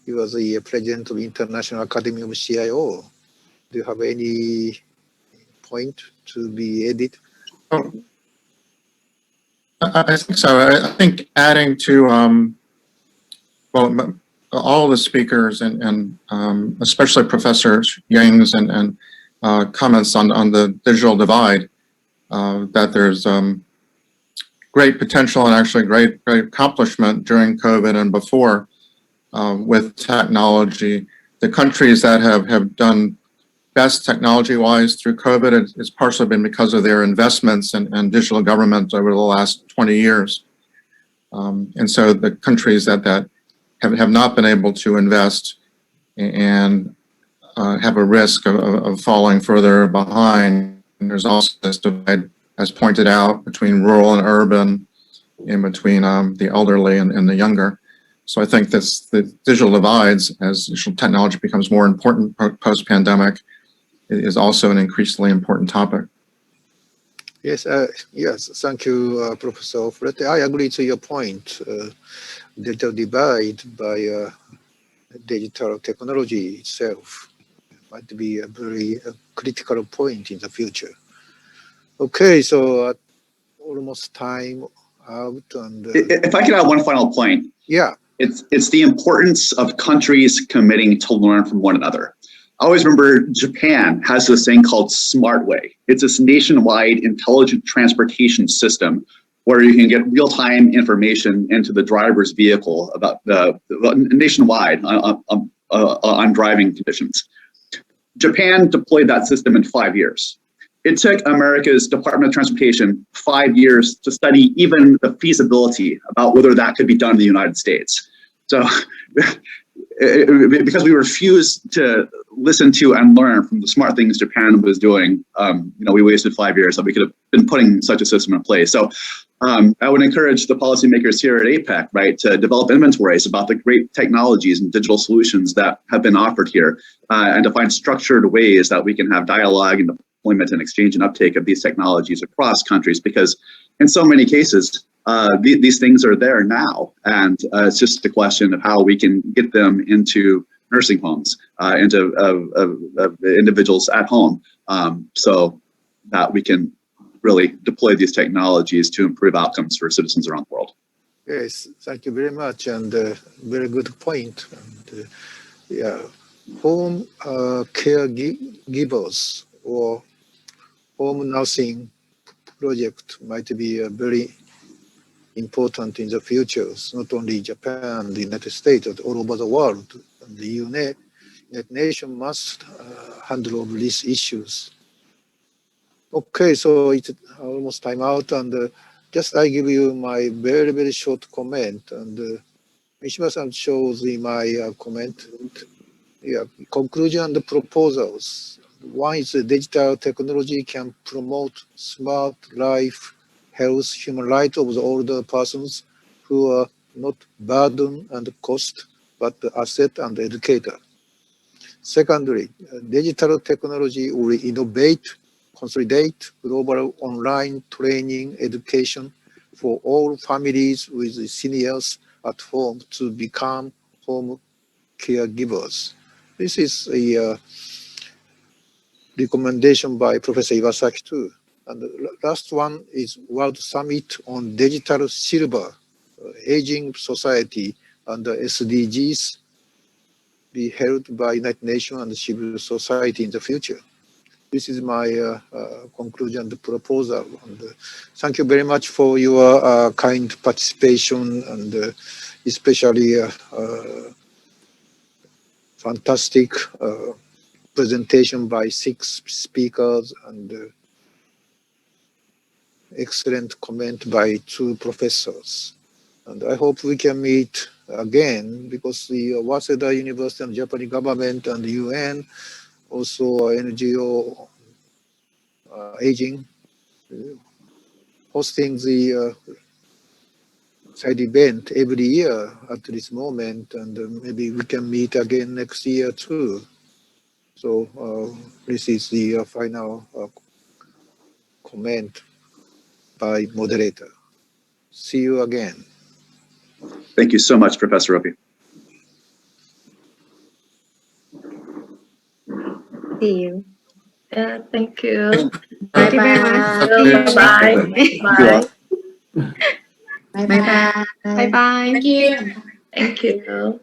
he was the president of International Academy of CIO. Do you have any point to be added? Oh, I think so. I think adding to well, all the speakers and especially Professor Yang's and comments on the digital divide, that there's great potential and actually great accomplishment during COVID and before with technology. The countries that have done best technology-wise through COVID, it's partially been because of their investments in digital government over the last 20 years. And so the countries that have not been able to invest and have a risk of falling further behind. And there's also this divide, as pointed out, between rural and urban, in between the elderly and the younger. So I think the digital divides, as digital technology becomes more important post-pandemic, is also an increasingly important topic. Yes, yes. Thank you, Professor Offred. I agree to your point. Digital divide by digital technology itself might be a very critical point in the future. Okay, so almost time out. And if I could add one final point. Yeah. It's the importance of countries committing to learn from one another. I always remember Japan has this thing called SmartWay. It's this nationwide intelligent transportation system where you can get real-time information into the driver's vehicle about the nationwide on driving conditions. Japan deployed that system in 5 years. It took America's Department of Transportation 5 years to study even the feasibility about whether that could be done in the United States. So because we refused to listen to and learn from the smart things Japan was doing, we wasted 5 years that we could have been putting such a system in place. So I would encourage the policymakers here at APEC, right, to develop inventories about the great technologies and digital solutions that have been offered here, and to find structured ways that we can have dialogue and deployment and exchange and uptake of these technologies across countries, because in so many cases, these things are there now, and it's just a question of how we can get them into nursing homes, into individuals at home, so that we can really deploy these technologies to improve outcomes for citizens around the world. Yes, thank you very much, and very good point. And, yeah, home caregivers or home nursing project might be very important in the future, not only Japan, the United States, but all over the world. And the United Nations must handle all these issues. Okay, so it's almost time out, and just I give you my very, very short comment, and Mishima-san shows my comment. Yeah, conclusion and the proposals. One is digital technology can promote smart life, health, human rights of the older persons who are not burden and cost, but asset and educator. Secondly, digital technology will innovate, consolidate global online training education for all families with seniors at home to become home caregivers. This is a recommendation by Professor Iwasaki too. And the last one is World Summit on Digital Silver, Aging Society and the SDGs be held by United Nations and civil society in the future. This is my conclusion, the proposal. And thank you very much for your kind participation, and especially fantastic presentation by 6 speakers, and excellent comment by 2 professors. And I hope we can meet again, because the Waseda University and Japanese government and the UN, also NGO aging, hosting the side event every year at this moment, and maybe we can meet again next year too. So this is the final comment by moderator. See you again. Thank you so much, Professor Opie. See you. Yeah, thank you. Thank you very much. Bye. Bye. Bye bye. Bye bye. Thank you.